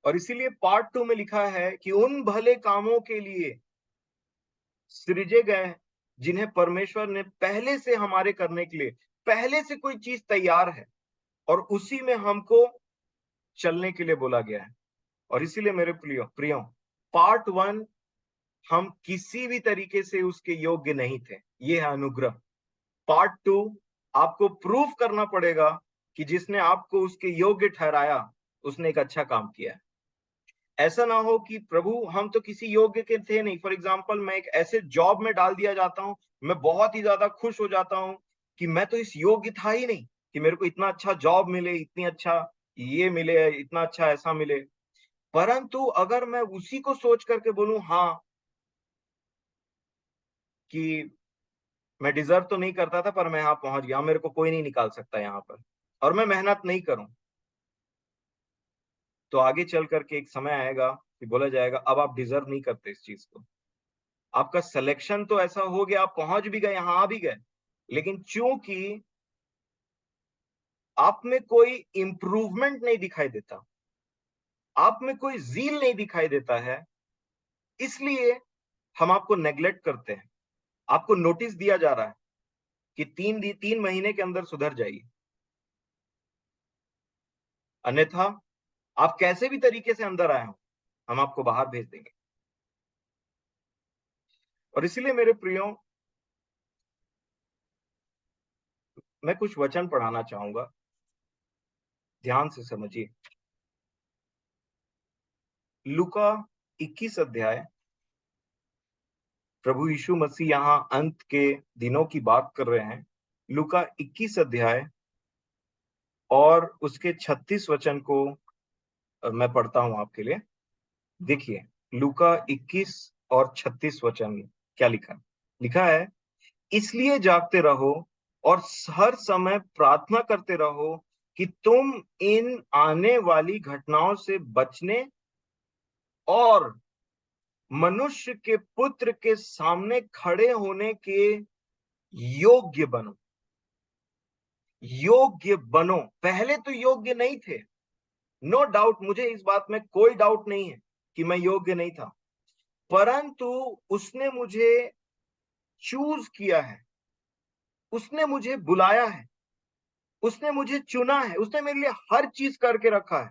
और इसीलिए पार्ट 2 में लिखा है कि उन भले कामों के लिए सृजे गए जिन्हें परमेश्वर ने पहले से हमारे करने के लिए, पहले से कोई चीज तैयार है और उसी में हमको चलने के लिए बोला गया है। और इसीलिए मेरे प्रियो, पार्ट 1 हम किसी भी तरीके से उसके योग्य नहीं थे, ये है अनुग्रह। पार्ट 2 आपको प्रूफ करना पड़ेगा कि जिसने आपको उसके योग्य ठहराया उसने एक अच्छा काम किया है। ऐसा ना हो कि प्रभु हम तो किसी योग्य के थे नहीं। फॉर एग्जाम्पल, मैं एक ऐसे जॉब में डाल दिया जाता हूं, मैं बहुत ही ज्यादा खुश हो जाता हूं कि मैं तो इस योग्य था ही नहीं कि मेरे को इतना अच्छा जॉब मिले, इतनी अच्छा ये मिले, इतना अच्छा ऐसा मिले। परंतु अगर मैं उसी को सोच करके बोलूं हाँ कि मैं डिजर्व तो नहीं करता था पर मैं यहाँ पहुंच गया, मेरे को कोई नहीं निकाल सकता यहाँ पर, और मैं मेहनत नहीं करूं, तो आगे चल करके एक समय आएगा कि बोला जाएगा अब आप डिजर्व नहीं करते इस चीज को। आपका सिलेक्शन तो ऐसा हो गया, आप पहुंच भी गए, यहां आ भी गए, लेकिन चूंकि आप में कोई इंप्रूवमेंट नहीं दिखाई देता, आप में कोई जील नहीं दिखाई देता है, इसलिए हम आपको नेग्लेक्ट करते हैं। आपको नोटिस दिया जा रहा है कि 3 महीने के अंदर सुधर जाइए, अन्यथा आप कैसे भी तरीके से अंदर आए हो हम आपको बाहर भेज देंगे। और इसीलिए मेरे प्रियो, मैं कुछ वचन पढ़ाना चाहूंगा, ध्यान से समझिए। लूका 21 अध्याय, प्रभु यीशु मसीह यहां अंत के दिनों की बात कर रहे हैं। लूका 21 अध्याय और उसके 36 वचन को मैं पढ़ता हूं आपके लिए। देखिए, लूका 21 और 36 वचन क्या लिखा है। लिखा है, इसलिए जागते रहो और हर समय प्रार्थना करते रहो कि तुम इन आने वाली घटनाओं से बचने और मनुष्य के पुत्र के सामने खड़े होने के योग्य बनो। योग्य बनो। पहले तो योग्य नहीं थे, नो डाउट, मुझे इस बात में कोई डाउट नहीं है कि मैं योग्य नहीं था, परंतु उसने मुझे चूज किया है, उसने मुझे बुलाया है, उसने मुझे चुना है, उसने मेरे लिए हर चीज करके रखा है।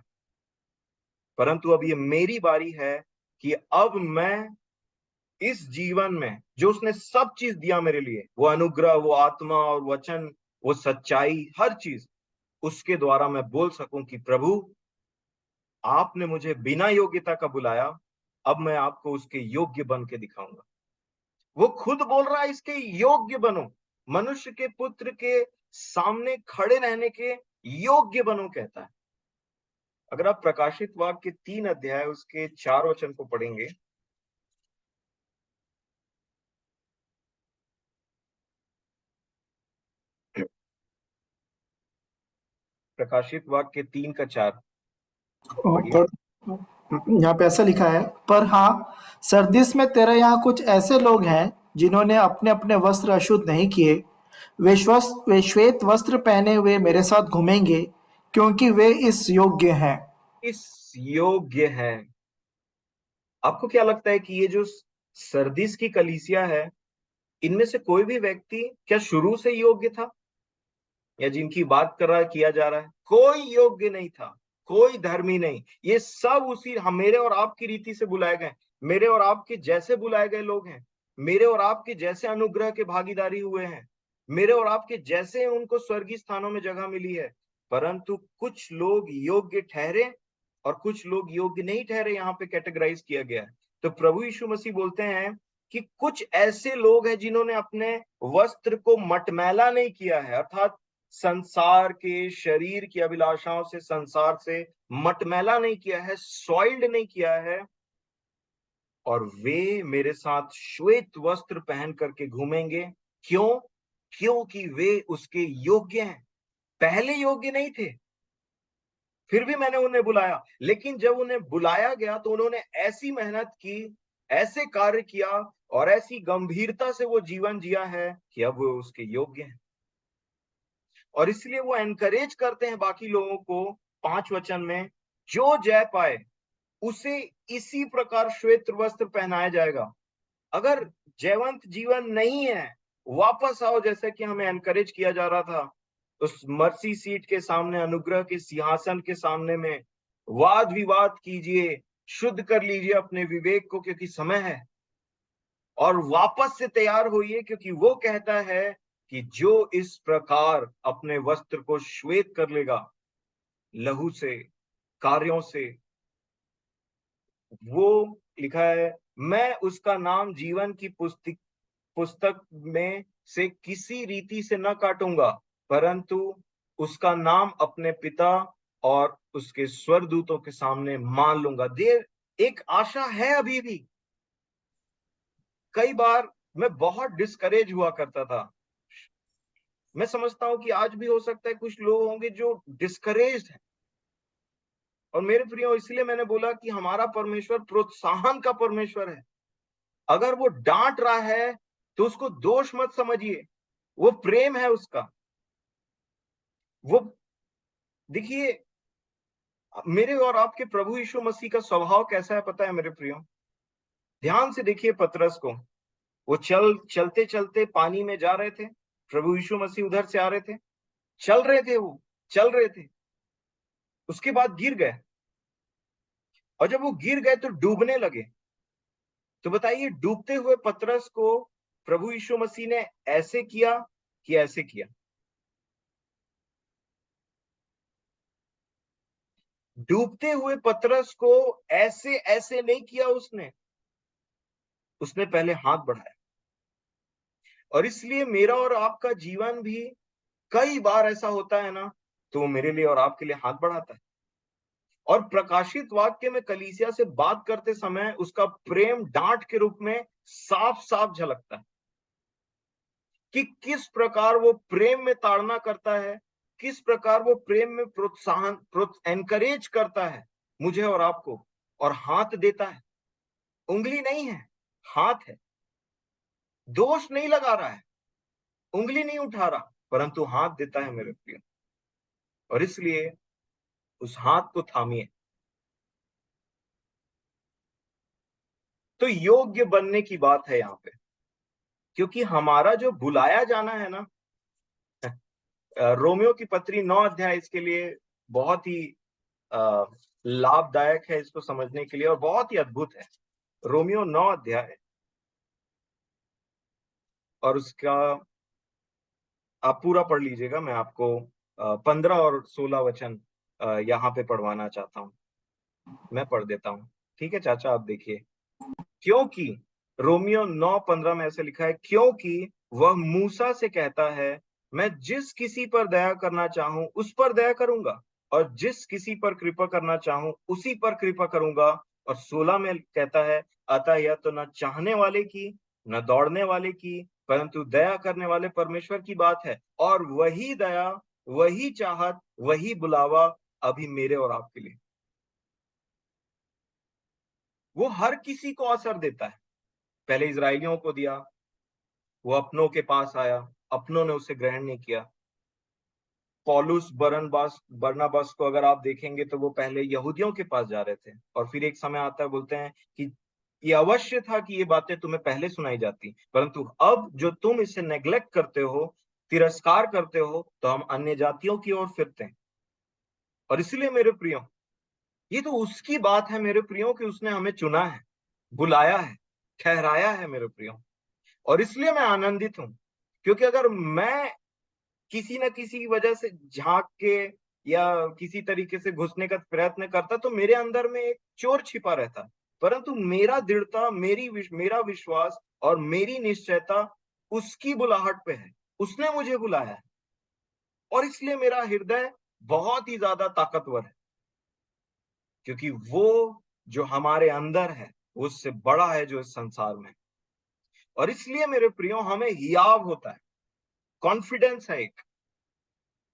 परंतु अब ये मेरी बारी है कि अब मैं इस जीवन में जो उसने सब चीज दिया मेरे लिए, वो अनुग्रह, वो आत्मा और वचन, वो सच्चाई, हर चीज, उसके द्वारा मैं बोल सकूं कि प्रभु आपने मुझे बिना योग्यता का बुलाया, अब मैं आपको उसके योग्य बन के दिखाऊंगा। वो खुद बोल रहा है इसके योग्य बनो, मनुष्य के पुत्र के सामने खड़े रहने के योग्य बनो कहता है। अगर आप प्रकाशित वाक्य के 3 अध्याय उसके 4 वचन को पढ़ेंगे, प्रकाशित वाक्य के 3 का 4 पढ़िए। और यहाँ पे ऐसा लिखा है, पर हाँ, सरदिस में तेरे यहाँ कुछ ऐसे लोग हैं जिन्होंने अपने अपने वस्त्र अशुद्ध नहीं किए। वे श्वेत वस्त्र पहने हुए मेरे साथ घूमेंगे, क्योंकि वे इस योग्य हैं। इस योग्य है। आपको क्या लगता है कि ये जो सरदिस की कलीसिया है, इनमें से कोई भी व्यक्ति क्या शुरू से योग्य था, या जिनकी बात कर रहा है किया जा रहा है? कोई योग्य नहीं था, कोई धर्मी नहीं। ये सब उसी मेरे और आपकी रीति से बुलाए गए, मेरे और आपके जैसे बुलाए गए लोग हैं, मेरे और आपके जैसे अनुग्रह के भागीदारी हुए हैं, मेरे और आपके जैसे उनको स्वर्गीय स्थानों में जगह मिली है। परंतु कुछ लोग योग्य ठहरे और कुछ लोग योग्य नहीं ठहरे, यहाँ पे कैटेगराइज किया गया है। तो प्रभु यीशु मसीह बोलते हैं कि कुछ ऐसे लोग हैं जिन्होंने अपने वस्त्र को मटमैला नहीं किया है, अर्थात संसार के, शरीर की अभिलाषाओं से, संसार से मटमैला नहीं किया है, सॉइल्ड नहीं किया है, और वे मेरे साथ श्वेत वस्त्र पहन करके घूमेंगे। क्यों? क्योंकि वे उसके योग्य हैं। पहले योग्य नहीं थे, फिर भी मैंने उन्हें बुलाया, लेकिन जब उन्हें बुलाया गया तो उन्होंने ऐसी मेहनत की, ऐसे कार्य किया और ऐसी गंभीरता से वो जीवन जिया है कि अब वो उसके योग्य हैं। और इसलिए वो एनकरेज करते हैं बाकी लोगों को 5 वचन में, जो जय पाए उसे इसी प्रकार श्वेत वस्त्र पहनाया जाएगा। अगर जयवंत जीवन नहीं है, वापस आओ, जैसे कि हमें एनकरेज किया जा रहा था उस मर्सी सीट के सामने, अनुग्रह के सिंहासन के सामने में वाद विवाद कीजिए, शुद्ध कर लीजिए अपने विवेक को, क्योंकि समय है, और वापस से तैयार होइए, क्योंकि वो कहता है कि जो इस प्रकार अपने वस्त्र को श्वेत कर लेगा लहू से, कार्यों से, वो लिखा है, मैं उसका नाम जीवन की पुस्तक में से किसी रीति से न काटूंगा, परंतु उसका नाम अपने पिता और उसके स्वर्गदूतों के सामने मान लूंगा। देर एक आशा है अभी भी। कई बार मैं बहुत डिस्करेज हुआ करता था। मैं समझता हूं कि आज भी हो सकता है कुछ लोग होंगे जो डिस्करेज्ड हैं। और मेरे प्रियो, इसलिए मैंने बोला कि हमारा परमेश्वर प्रोत्साहन का परमेश्वर है। अगर वो डांट रहा है तो उसको दोष मत समझिए, वो प्रेम है उसका। वो देखिए, मेरे और आपके प्रभु यीशु मसीह का स्वभाव कैसा है पता है मेरे प्रियो? ध्यान से देखिए पतरस को। वो चलते चलते पानी में जा रहे थे, प्रभु यीशु मसीह उधर से आ रहे थे, चल रहे थे, वो चल रहे थे, उसके बाद गिर गए। और जब वो गिर गए तो डूबने लगे। तो बताइए, डूबते हुए पतरस को प्रभु यीशु मसीह ने ऐसे किया कि ऐसे किया? डूबते हुए पतरस को ऐसे ऐसे नहीं किया उसने पहले हाथ बढ़ाया। और इसलिए मेरा और आपका जीवन भी कई बार ऐसा होता है ना, तो वो मेरे लिए और आपके लिए हाथ बढ़ाता है। और प्रकाशित वाक्य में कलीसिया से बात करते समय उसका प्रेम डांट के रूप में साफ साफ झलकता है कि किस प्रकार वो प्रेम में ताड़ना करता है, किस प्रकार वो प्रेम में प्रोत्साहन एनकरेज करता है मुझे और आपको, और हाथ देता है। उंगली नहीं है, हाथ है। दोष नहीं लगा रहा है, उंगली नहीं उठा रहा, परंतु हाथ देता है मेरे प्रिय। और इसलिए उस हाथ को थामिए। तो योग्य बनने की बात है यहाँ पे, क्योंकि हमारा जो बुलाया जाना है ना, रोमियो की पत्री 9 अध्याय इसके लिए बहुत ही लाभदायक है इसको समझने के लिए, और बहुत ही अद्भुत है। रोमियो 9 अध्याय और उसका आप पूरा पढ़ लीजिएगा। मैं आपको 15 और 16 वचन यहाँ पे पढ़वाना चाहता हूँ। मैं पढ़ देता हूँ, ठीक है चाचा, आप देखिए। क्योंकि रोमियो 9:15 में ऐसे लिखा है, क्योंकि वह मूसा से कहता है, मैं जिस किसी पर दया करना चाहूं उस पर दया करूंगा, और जिस किसी पर कृपा करना चाहूं उसी पर कृपा करूंगा। और 16 में कहता है, अतः यह तो न चाहने वाले की न दौड़ने वाले की, परंतु दया करने वाले परमेश्वर की बात है। और वही दया, वही चाहत, वही बुलावा अभी मेरे और आपके लिए। वो हर किसी को अवसर देता है। पहले इजराइलियों को दिया, वो अपनों के पास आया, अपनों ने उसे ग्रहण नहीं किया। पौलुस बरनबास को अगर आप देखेंगे तो वो पहले यहूदियों के पास जा रहे थे, और फिर एक समय आता है, बोलते हैं कि ये अवश्य था कि ये बातें तुम्हें पहले सुनाई जाती, परंतु अब जो तुम इसे नेग्लेक्ट करते हो, तिरस्कार करते हो, तो हम अन्य जातियों की ओर फिरते हैं। और इसलिए मेरे प्रियो, ये तो उसकी बात है मेरे प्रियो कि उसने हमें चुना है, बुलाया है, ठहराया है मेरे प्रियो। और इसलिए मैं आनंदित हूं, क्योंकि अगर मैं किसी न किसी वजह से झांक के या किसी तरीके से घुसने का प्रयत्न करता, तो मेरे अंदर में एक चोर छिपा रहता। परंतु मेरा दृढ़ता, मेरा विश्वास और मेरी निश्चयता उसकी बुलाहट पे है। उसने मुझे बुलाया है और इसलिए मेरा हृदय बहुत ही ज्यादा ताकतवर है, क्योंकि वो जो हमारे अंदर है वो उससे बड़ा है जो इस संसार में। और इसलिए मेरे प्रियो हमें हियाव होता है, कॉन्फिडेंस है एक,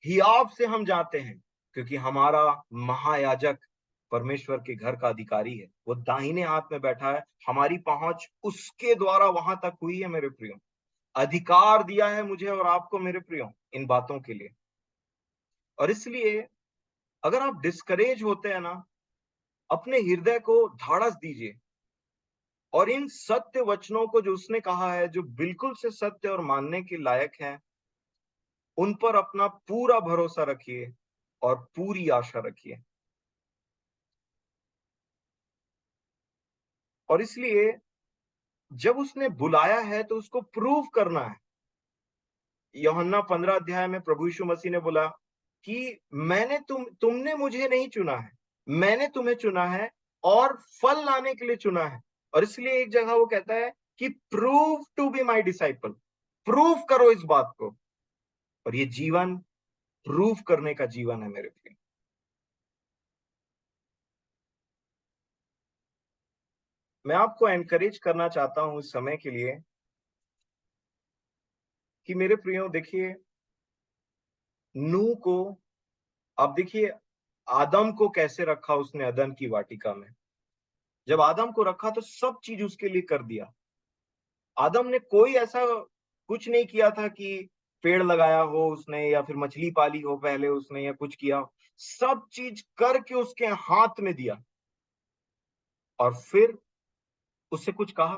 हियाव से हम जाते हैं, क्योंकि हमारा महायाजक परमेश्वर के घर का अधिकारी है। वो दाहिने हाथ में बैठा है, हमारी पहुंच उसके द्वारा वहां तक हुई है मेरे प्रियो। अधिकार दिया है मुझे और आपको मेरे प्रियो इन बातों के लिए। और इसलिए अगर आप डिस्करेज होते हैं ना, अपने हृदय को ढाढ़स दीजिए और इन सत्य वचनों को जो उसने कहा है, जो बिल्कुल से सत्य और मानने के लायक हैं, उन पर अपना पूरा भरोसा रखिए और पूरी आशा रखिए। और इसलिए जब उसने बुलाया है तो उसको प्रूव करना है। यूहन्ना 15 अध्याय में प्रभु यीशु मसीह ने बोला कि तुमने मुझे नहीं चुना है, मैंने तुम्हें चुना है और फल लाने के लिए चुना है। और इसलिए एक जगह वो कहता है कि prove to be my disciple, prove करो इस बात को। और ये जीवन प्रूव करने का जीवन है मेरे प्रिय। मैं आपको एनकरेज करना चाहता हूं इस समय के लिए कि मेरे प्रियो देखिए, नूह को, अब देखिए आदम को कैसे रखा उसने अदन की वाटिका में। जब आदम को रखा तो सब चीज उसके लिए कर दिया। आदम ने कोई ऐसा कुछ नहीं किया था कि पेड़ लगाया हो उसने या फिर मछली पाली हो पहले उसने या कुछ किया हो। सब चीज करके उसके हाथ में दिया और फिर उससे कुछ कहा,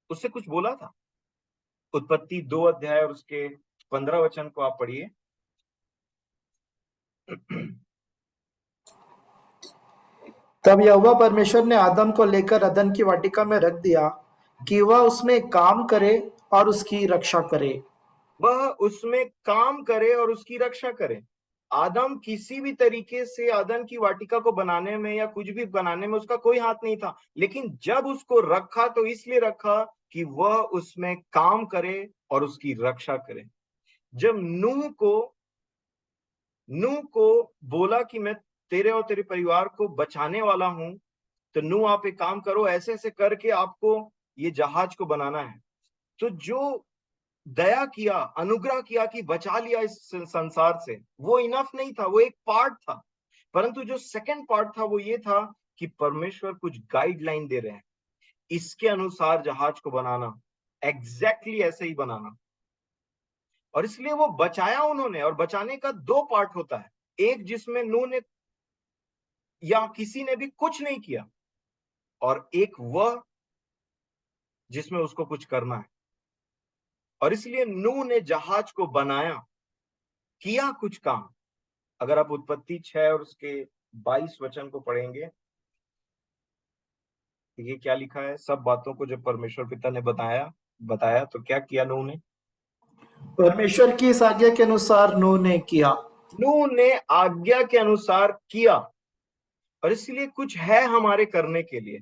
उससे कुछ बोला था। उत्पत्ति 2 अध्याय और उसके 15 वचन को आप पढ़िए। तब यहोवा परमेश्वर ने आदम को लेकर अदन की वाटिका में रख दिया कि वह उसमें काम करे और उसकी रक्षा करे। वह उसमें काम करे और उसकी रक्षा करे। आदम किसी भी तरीके से अदन की वाटिका को बनाने में या कुछ भी बनाने में उसका कोई हाथ नहीं था, लेकिन जब उसको रखा तो इसलिए रखा कि वह उसमें काम करे और उसकी रक्षा करे। जब नूह को बोला कि मैं तेरे और तेरे परिवार को बचाने वाला हूं, तो नूह आप एक काम करो, ऐसे ऐसे करके आपको ये जहाज को बनाना है। तो जो दया किया, अनुग्रह किया कि बचा लिया इस संसार से, वो इनफ नहीं था, वो एक पार्ट था। परंतु जो सेकंड पार्ट था वो ये था कि परमेश्वर कुछ गाइडलाइन दे रहे हैं, इसके अनुसार जहाज को बनाना, एग्जैक्टली ऐसे ही बनाना। और इसलिए वो बचाया उन्होंने। और बचाने का दो पार्ट होता है, एक जिसमें नूह ने या किसी ने भी कुछ नहीं किया, और एक वह जिसमें उसको कुछ करना है। और इसलिए नूह ने जहाज को बनाया, किया कुछ काम। अगर आप उत्पत्ति 6 और उसके 22 वचन को पढ़ेंगे, ये क्या लिखा है। सब बातों को जब परमेश्वर पिता ने बताया तो क्या किया नूह ने। परमेश्वर की इस आज्ञा के अनुसार नूह ने किया। नूह ने आज्ञा के अनुसार किया। और इसलिए कुछ है हमारे करने के लिए।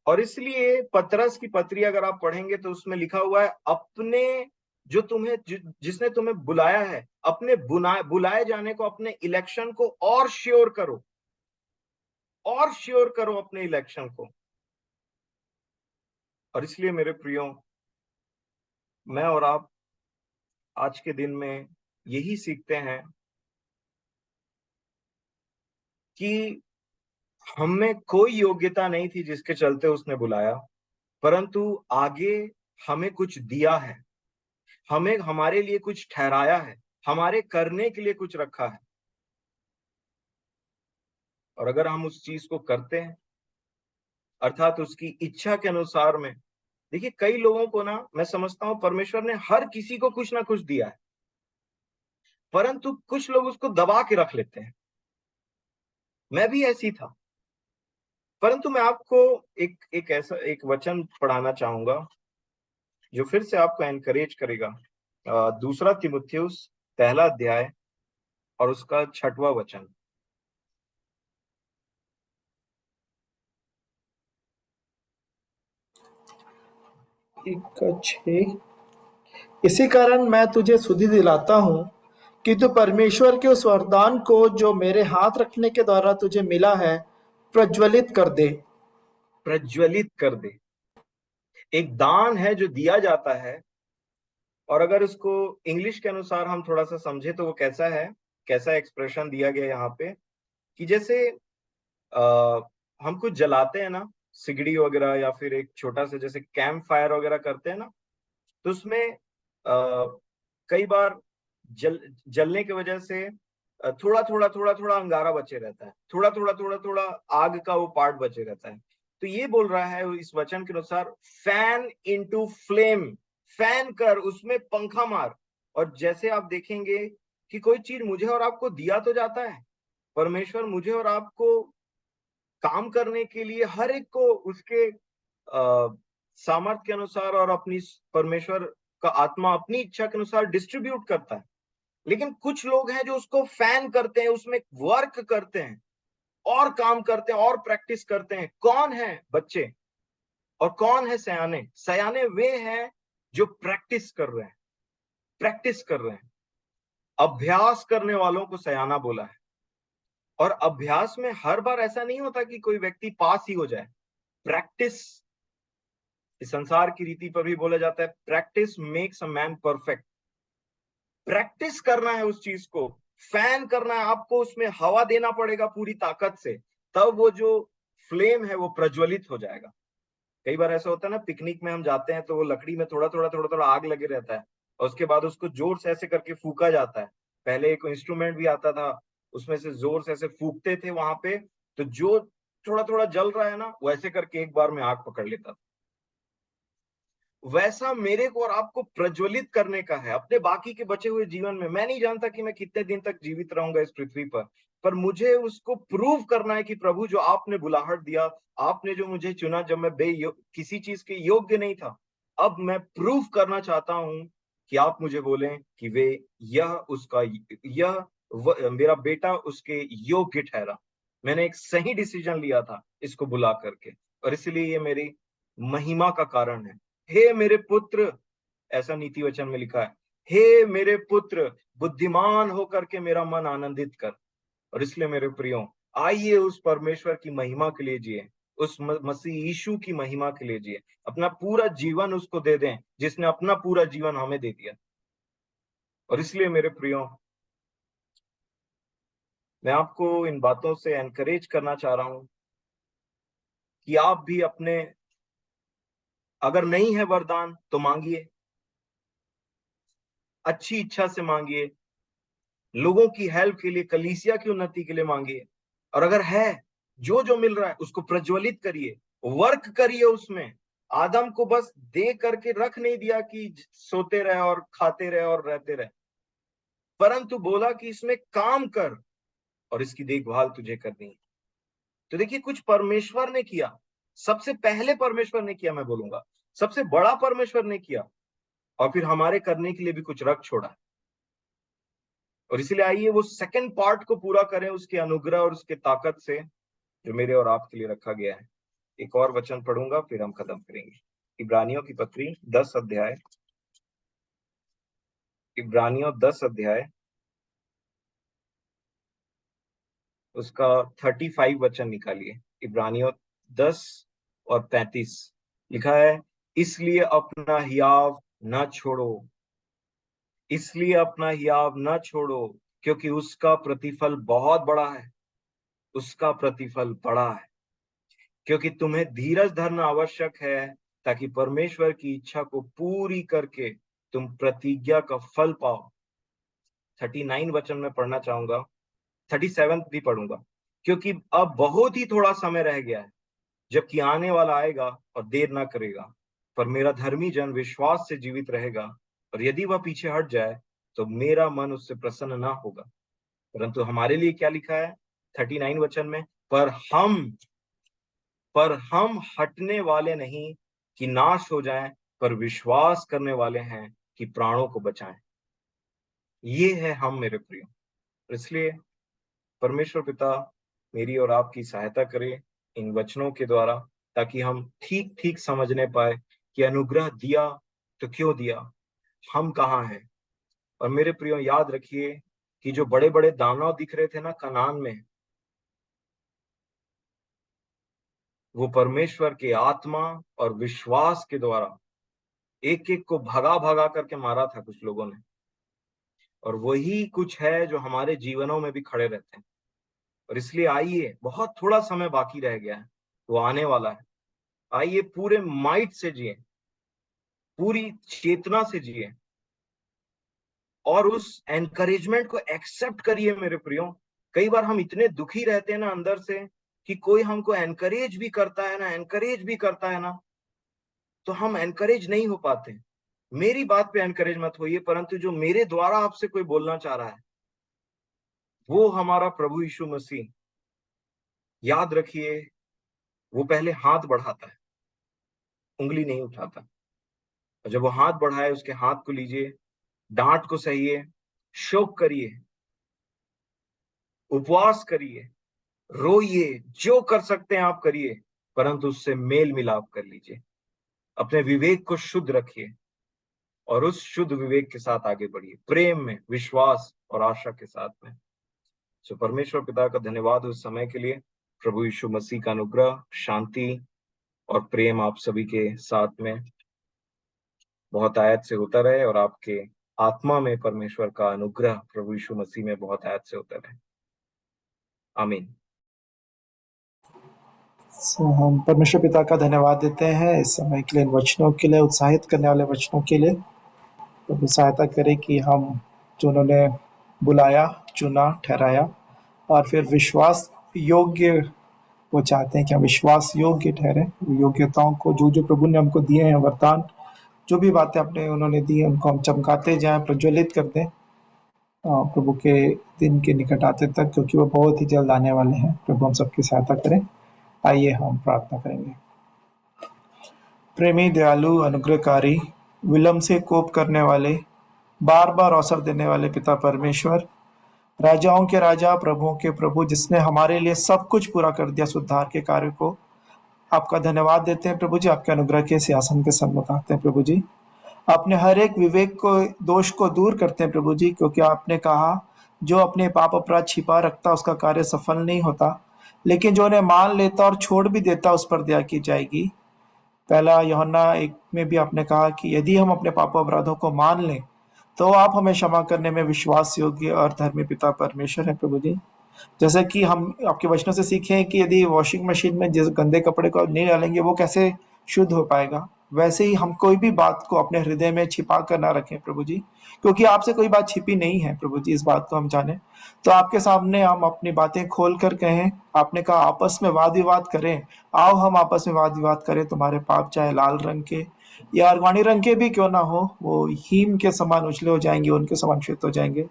और इसलिए पतरस की पत्री अगर आप पढ़ेंगे तो उसमें लिखा हुआ है, अपने जिसने तुम्हें बुलाया है, अपने बुलाए जाने को, अपने इलेक्शन को और श्योर करो, और श्योर करो अपने इलेक्शन को। और इसलिए मेरे प्रियो, मैं और आप आज के दिन में यही सीखते हैं कि हमें कोई योग्यता नहीं थी जिसके चलते उसने बुलाया, परंतु आगे हमें कुछ दिया है, हमें हमारे लिए कुछ ठहराया है, हमारे करने के लिए कुछ रखा है। और अगर हम उस चीज को करते हैं, अर्थात उसकी इच्छा के अनुसार में, देखिए कई लोगों को ना, मैं समझता हूं परमेश्वर ने हर किसी को कुछ ना कुछ दिया है, परंतु कुछ लोग उसको दबा के रख लेते हैं। मैं भी ऐसी था। परंतु मैं आपको एक ऐसा एक वचन पढ़ाना चाहूंगा जो फिर से आपको एनकरेज करेगा। दूसरा तिमुथियुस पहला अध्याय और उसका 6वां वचन। 6। इसी कारण मैं तुझे सुधि दिलाता हूँ कि तू परमेश्वर के उस वरदान को जो मेरे हाथ रखने के द्वारा तुझे मिला है प्रज्वलित कर दे। प्रज्वलित कर दे। एक दान है जो दिया जाता है, और अगर उसको इंग्लिश के अनुसार हम थोड़ा सा समझे तो वो कैसा है, कैसा एक्सप्रेशन दिया गया यहाँ पे, कि जैसे आ, हम कुछ जलाते हैं ना, सिगड़ी वगैरह, या फिर एक छोटा सा जैसे कैंप फायर वगैरह करते हैं ना, तो उसमें कई बार जलने की वजह से थोड़ा थोड़ा अंगारा बचे रहता है, थोड़ा थोड़ा आग का वो पार्ट बचे रहता है। तो ये बोल रहा है इस वचन के अनुसार, फैन इनटू फ्लेम, फैन कर, उसमें पंखा मार। और जैसे आप देखेंगे कि कोई चीज मुझे और आपको दिया तो जाता है, परमेश्वर मुझे और आपको काम करने के लिए हर एक को उसके सामर्थ्य के अनुसार और अपनी परमेश्वर का आत्मा अपनी इच्छा के अनुसार डिस्ट्रीब्यूट करता है। लेकिन कुछ लोग हैं जो उसको फैन करते हैं, उसमें वर्क करते हैं और काम करते हैं और प्रैक्टिस करते हैं। कौन है बच्चे और कौन है सयाने? सयाने वे हैं जो प्रैक्टिस कर रहे हैं, प्रैक्टिस कर रहे हैं। अभ्यास करने वालों को सयाना बोला है। और अभ्यास में हर बार ऐसा नहीं होता कि कोई व्यक्ति पास ही हो जाए। प्रैक्टिस, इस संसार की रीति पर भी बोला जाता है, practice makes a man perfect. Practice करना है उस चीज को, फैन करना है, आपको उसमें हवा देना पड़ेगा पूरी ताकत से, तब वो जो फ्लेम है वो प्रज्वलित हो जाएगा। कई बार ऐसा होता है ना, पिकनिक में हम जाते हैं तो वो लकड़ी में थोड़ा थोड़ा आग लगे रहता है, और उसके बाद उसको जोर से ऐसे करके फूका जाता है। पहले एक इंस्ट्रूमेंट भी आता था, उसमें से जोर से ऐसे फूकते थे वहां पे, तो जो थोड़ा थोड़ा जल रहा है ना, वो ऐसे करके एक बार में आग पकड़ लेता था। वैसा मेरे को और आपको प्रज्वलित करने का है अपने बाकी के बचे हुए जीवन में। मैं नहीं जानता कि मैं कितने दिन तक जीवित रहूंगा इस पृथ्वी पर मुझे उसको प्रूव करना है कि प्रभु, जो आपने बुलाहट दिया, आपने जो मुझे चुना जब मैं किसी चीज के योग्य नहीं था, अब मैं प्रूव करना चाहता हूं कि आप मुझे बोलें कि वे मेरा बेटा उसके योग्य ठहरा। मैंने एक सही डिसीजन लिया था इसको बुला करके, और इसलिए ये मेरी महिमा का कारण है। हे मेरे पुत्र, ऐसा नीति वचन में लिखा है, हे मेरे पुत्र, बुद्धिमान होकर के मेरा मन आनंदित कर। और इसलिए मेरे प्रियो, आइए उस परमेश्वर की महिमा के लिए जिए, उस मसीह यीशु की महिमा के लिए जिए, अपना पूरा जीवन उसको दे दें जिसने अपना पूरा जीवन हमें दे दिया। और इसलिए मेरे प्रियो, मैं आपको इन बातों से एनकरेज करना चाह रहा हूं कि आप भी अपने, अगर नहीं है वरदान तो मांगिए, अच्छी इच्छा से मांगिए, लोगों की हेल्प के लिए, कलीसिया की उन्नति के लिए मांगिए। और अगर है, जो जो मिल रहा है उसको प्रज्वलित करिए, वर्क करिए उसमें। आदम को बस दे करके रख नहीं दिया कि सोते रहे और खाते रहे और रहते रहे, परंतु बोला कि इसमें काम कर और इसकी देखभाल तुझे करनी है। तो देखिए, कुछ परमेश्वर ने किया, सबसे पहले परमेश्वर ने किया, मैं बोलूंगा सबसे बड़ा परमेश्वर ने किया, और फिर हमारे करने के लिए भी कुछ रख छोड़ा। और इसलिए आइए वो सेकंड पार्ट को पूरा करें उसके अनुग्रह और उसके ताकत से, जो मेरे और आपके लिए रखा गया है। एक और वचन पढ़ूंगा फिर हम खत्म करेंगे। इब्रानियों की पत्री 10 अध्याय, इब्रानियों 10 अध्याय उसका 35 वचन निकालिए। इब्रानियों 10 और 35 लिखा है, इसलिए अपना हियाव न छोड़ो, इसलिए अपना हियाव न छोड़ो, क्योंकि उसका प्रतिफल बहुत बड़ा है, उसका प्रतिफल बड़ा है। क्योंकि तुम्हें धीरज धरना आवश्यक है, ताकि परमेश्वर की इच्छा को पूरी करके तुम प्रतिज्ञा का फल पाओ। 39 वचन में पढ़ना चाहूंगा, 37 भी पढ़ूंगा। क्योंकि अब बहुत ही थोड़ा समय रह गया है, जबकि आने वाला आएगा और देर ना करेगा। पर मेरा धर्मी जन विश्वास से जीवित रहेगा, और यदि वह पीछे हट जाए तो मेरा मन उससे प्रसन्न ना होगा। परंतु हमारे लिए क्या लिखा है 39 वचन में, पर हम हटने वाले नहीं कि नाश हो जाएं, पर विश्वास करने वाले हैं कि प्राणों को बचाएं। ये है हम, मेरे प्रियो। इसलिए परमेश्वर पिता मेरी और आपकी सहायता करे इन वचनों के द्वारा, ताकि हम ठीक ठीक समझने पाए कि अनुग्रह दिया तो क्यों दिया, हम कहाँ हैं। और मेरे प्रियो याद रखिए कि जो बड़े बड़े दानव दिख रहे थे ना कनान में, वो परमेश्वर के आत्मा और विश्वास के द्वारा एक एक को भगा भगा करके मारा था कुछ लोगों ने। और वही कुछ है जो हमारे जीवनों में भी खड़े रहते हैं। और इसलिए आइए, बहुत थोड़ा समय बाकी रह गया है, वो आने वाला है। आइए पूरे माइट से जिए, पूरी चेतना से जिए और उस एनकरेजमेंट को एक्सेप्ट करिए मेरे प्रियो। कई बार हम इतने दुखी रहते हैं ना अंदर से कि कोई हमको एनकरेज भी करता है ना, तो हम एनकरेज नहीं हो पाते। मेरी बात पे एनकरेज मत होइए, परंतु जो मेरे द्वारा आपसे कोई बोलना चाह रहा है, वो हमारा प्रभु यीशु मसीह। याद रखिए, वो पहले हाथ बढ़ाता है, उंगली नहीं उठाता। और जब वो हाथ बढ़ाए, उसके हाथ को लीजिए, डांट को सहिए, शोक करिए, उपवास करिए, रोइए, जो कर सकते हैं आप करिए, परंतु उससे मेल मिलाप कर लीजिए। अपने विवेक को शुद्ध रखिए और उस शुद्ध विवेक के साथ आगे बढ़िए, प्रेम में, विश्वास और आशा के साथ में। सो परमेश्वर पिता का धन्यवाद उस समय के लिए। प्रभु यीशु मसीह का अनुग्रह, शांति और प्रेम आप सभी के साथ में बहुत आयत से होता रहे, और आपके आत्मा में परमेश्वर का अनुग्रह प्रभु यीशु मसीह में बहुत आयत से होता रहे। आमीन। हम परमेश्वर पिता का धन्यवाद देते हैं इस समय के लिए, इन वचनों के लिए, उत्साहित करने वाले वचनों के लिए। प्रभु सहायता करे कि हम जो उन्होंने बुलाया, चुना, ठहराया और फिर विश्वास योग्य, वो चाहते हैं कि हम विश्वास योग्य ठहरे। योग्यताओं को जो जो प्रभु ने हमको दिए हैं, वरदान, जो भी बातें अपने उन्होंने दी हैं, उनको हम चमकाते जाएं, प्रज्वलित कर दें प्रभु के दिन के निकट आते तक, क्योंकि वो बहुत ही जल्द आने वाले हैं। प्रभु हम सबकी सहायता करें। आइए हम प्रार्थना करेंगे। प्रेमी, दयालु, अनुग्रहकारी, विलंब से कोप करने वाले, बार बार अवसर देने वाले पिता परमेश्वर, राजाओं के राजा, प्रभुओं के प्रभु, जिसने हमारे लिए सब कुछ पूरा कर दिया सुधार के कार्य को, आपका धन्यवाद देते हैं प्रभु जी। आपके अनुग्रह के सिंहासन के सम्मुख आते हैं प्रभु जी। अपने हर एक विवेक को, दोष को दूर करते हैं प्रभु जी, क्योंकि आपने कहा जो अपने पाप अपराध छिपा रखता उसका कार्य सफल नहीं होता, लेकिन जो उन्हें मान लेता और छोड़ भी देता उस पर दया की जाएगी। पहला यूहन्ना 1 में भी आपने कहा कि यदि हम अपने पाप अपराधों को मान लें तो आप हमें क्षमा करने में विश्वास योग्य और धर्मी पिता परमेश्वर है प्रभु जी। जैसे कि हम आपके वचनों से सीखे हैं कि यदि वॉशिंग मशीन में जिस गंदे कपड़े को नहीं डालेंगे वो कैसे शुद्ध हो पाएगा, वैसे ही हम कोई भी बात को अपने हृदय में छिपा कर ना रखें प्रभु जी, क्योंकि आपसे कोई बात छिपी नहीं है प्रभु जी। इस बात को हम जाने, तो आपके सामने हम अपनी बातें खोल कर कहें। आपने कहा आपस में वाद विवाद करें, आओ हम आपस में वाद विवाद करें। तुम्हारे पाप चाहे लाल रंग के या अरवानी रंग के भी क्यों ना हो, वो हीम के समान उजले हो जाएंगे, उनके समान श्वेत हो जाएंगे।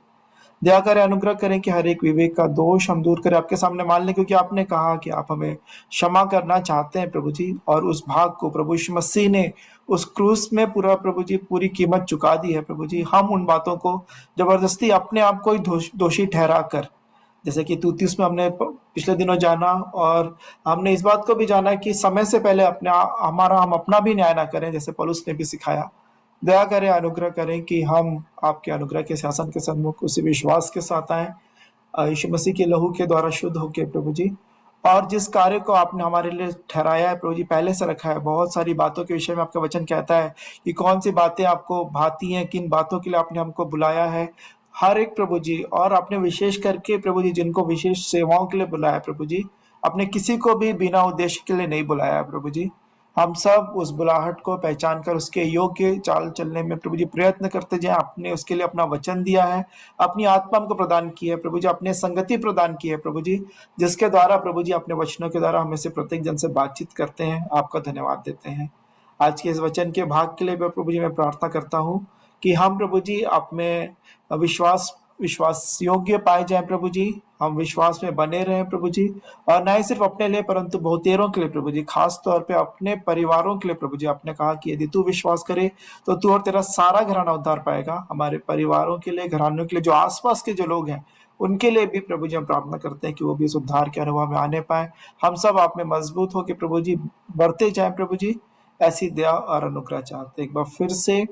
दया करें, अनुग्रह करें कि हर एक विवेक का दोष हम दूर करें, आपके सामने मान लें, क्योंकि आपने कहा कि आप हमें क्षमा करना चाहते हैं प्रभु जी। और उस भाग को प्रभु यीशु मसीह ने उस क्रूस में पूरा प्रभु जी पूरी कीमत चुका दी है प्रभु जी। हम उन बातों को जबरदस्ती अपने आप को ही दोषी ठहरा कर, जैसे कि तूतीस में हमने पिछले दिनों जाना, और हमने इस बात को भी जाना कि समय से पहले हम अपना भी न्याय ना करें, जैसे पौलुस ने भी सिखाया। दया करें, अनुग्रह करें कि हम आपके अनुग्रह के शासन के सन्मुख उसी विश्वास के साथ आए, यीशु मसीह के लहू के द्वारा शुद्ध होके प्रभु जी। और जिस कार्य को आपने हमारे लिए ठहराया है प्रभु जी, पहले से रखा है, बहुत सारी बातों के विषय में आपका वचन कहता है कि कौन सी बातें आपको भाती हैं, किन बातों के लिए आपने हमको बुलाया है, हर एक प्रभु जी। और आपने विशेष करके प्रभु जी जिनको विशेष सेवाओं के लिए बुलाया प्रभु जी, आपने किसी को भी बिना उद्देश्य के लिए नहीं बुलाया प्रभु जी। हम सब उस बुलाहट को पहचान कर उसके योग्य चाल चलने में प्रभु जी प्रयत्न करते जाएं। आपने उसके लिए अपना वचन दिया है, अपनी आत्मा हमको प्रदान की है प्रभु जी, अपने संगति प्रदान की है प्रभु जी, जिसके द्वारा प्रभु जी अपने वचनों के द्वारा हमें से प्रत्येक जन से बातचीत करते हैं। आपका धन्यवाद देते हैं आज के इस वचन के भाग के लिए। प्रभु जी मैं प्रार्थना करता हूँ कि हम प्रभु जी आप में विश्वास योग्य पाए जाएं प्रभु जी, हम विश्वास में बने रहें प्रभु जी, और न ही सिर्फ अपने लिए परंतु बहुतेरों के लिए प्रभु जी, खास तौर पे अपने परिवारों के लिए प्रभु जी। आपने कहा कि यदि तू विश्वास करे तो तू और तेरा सारा घराना उद्धार पाएगा। हमारे परिवारों के लिए, घरानों के लिए, जो आसपास के जो लोग हैं उनके लिए भी प्रभु जी हम प्रार्थना करते हैं कि वो भी इस उद्धार के अनुभव में आने पाए। हम सब आप में मजबूत होकर प्रभु जी बढ़ते जाएं प्रभु जी, ऐसी दया और अनुग्रह चाहते हैं। एक बार फिर से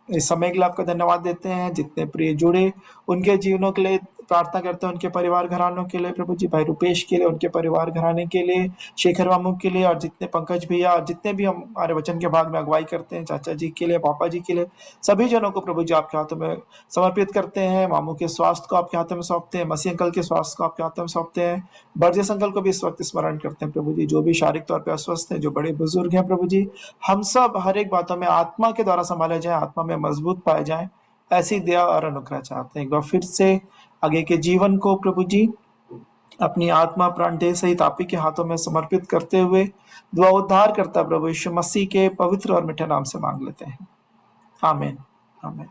इस समय के लिए आपका धन्यवाद देते हैं। जितने प्रिय जुड़े उनके जीवनों के लिए प्रार्थना करते हैं, उनके परिवार घरानों के लिए प्रभु जी, भाई रुपेश के लिए, उनके परिवार घराने के लिए, शेखर मामू के लिए, और जितने पंकज भैया और जितने भी हमारे वचन के भाग में अगुवाई करते हैं, चाचा जी के लिए, पापा जी के लिए, सभी जनों को प्रभु जी आपके हाथों में समर्पित करते हैं। मामू के स्वास्थ्य को आपके हाथों में सौंपते हैं, मसीह अंकल के स्वास्थ्य को आपके हाथों में सौंपते हैं, बर्जेस अंकल को भी इस वक्त स्मरण करते हैं प्रभु जी, जो भी शारीरिक तौर पर अस्वस्थ हैं, जो बड़े बुजुर्ग हैं प्रभु जी, हम सब हर एक बातों में आत्मा के द्वारा संभाले जाए, आत्मा में मजबूत पाए जाए, ऐसी दया और अनुग्रह चाहते हैं। एक बार फिर से आगे के जीवन को प्रभु जी अपनी आत्मा प्राण देह सहित आप ही के हाथों में समर्पित करते हुए दुआ उद्धार करता प्रभु यीशु मसीह के पवित्र और मीठे नाम से मांग लेते हैं, आमीन, आमीन।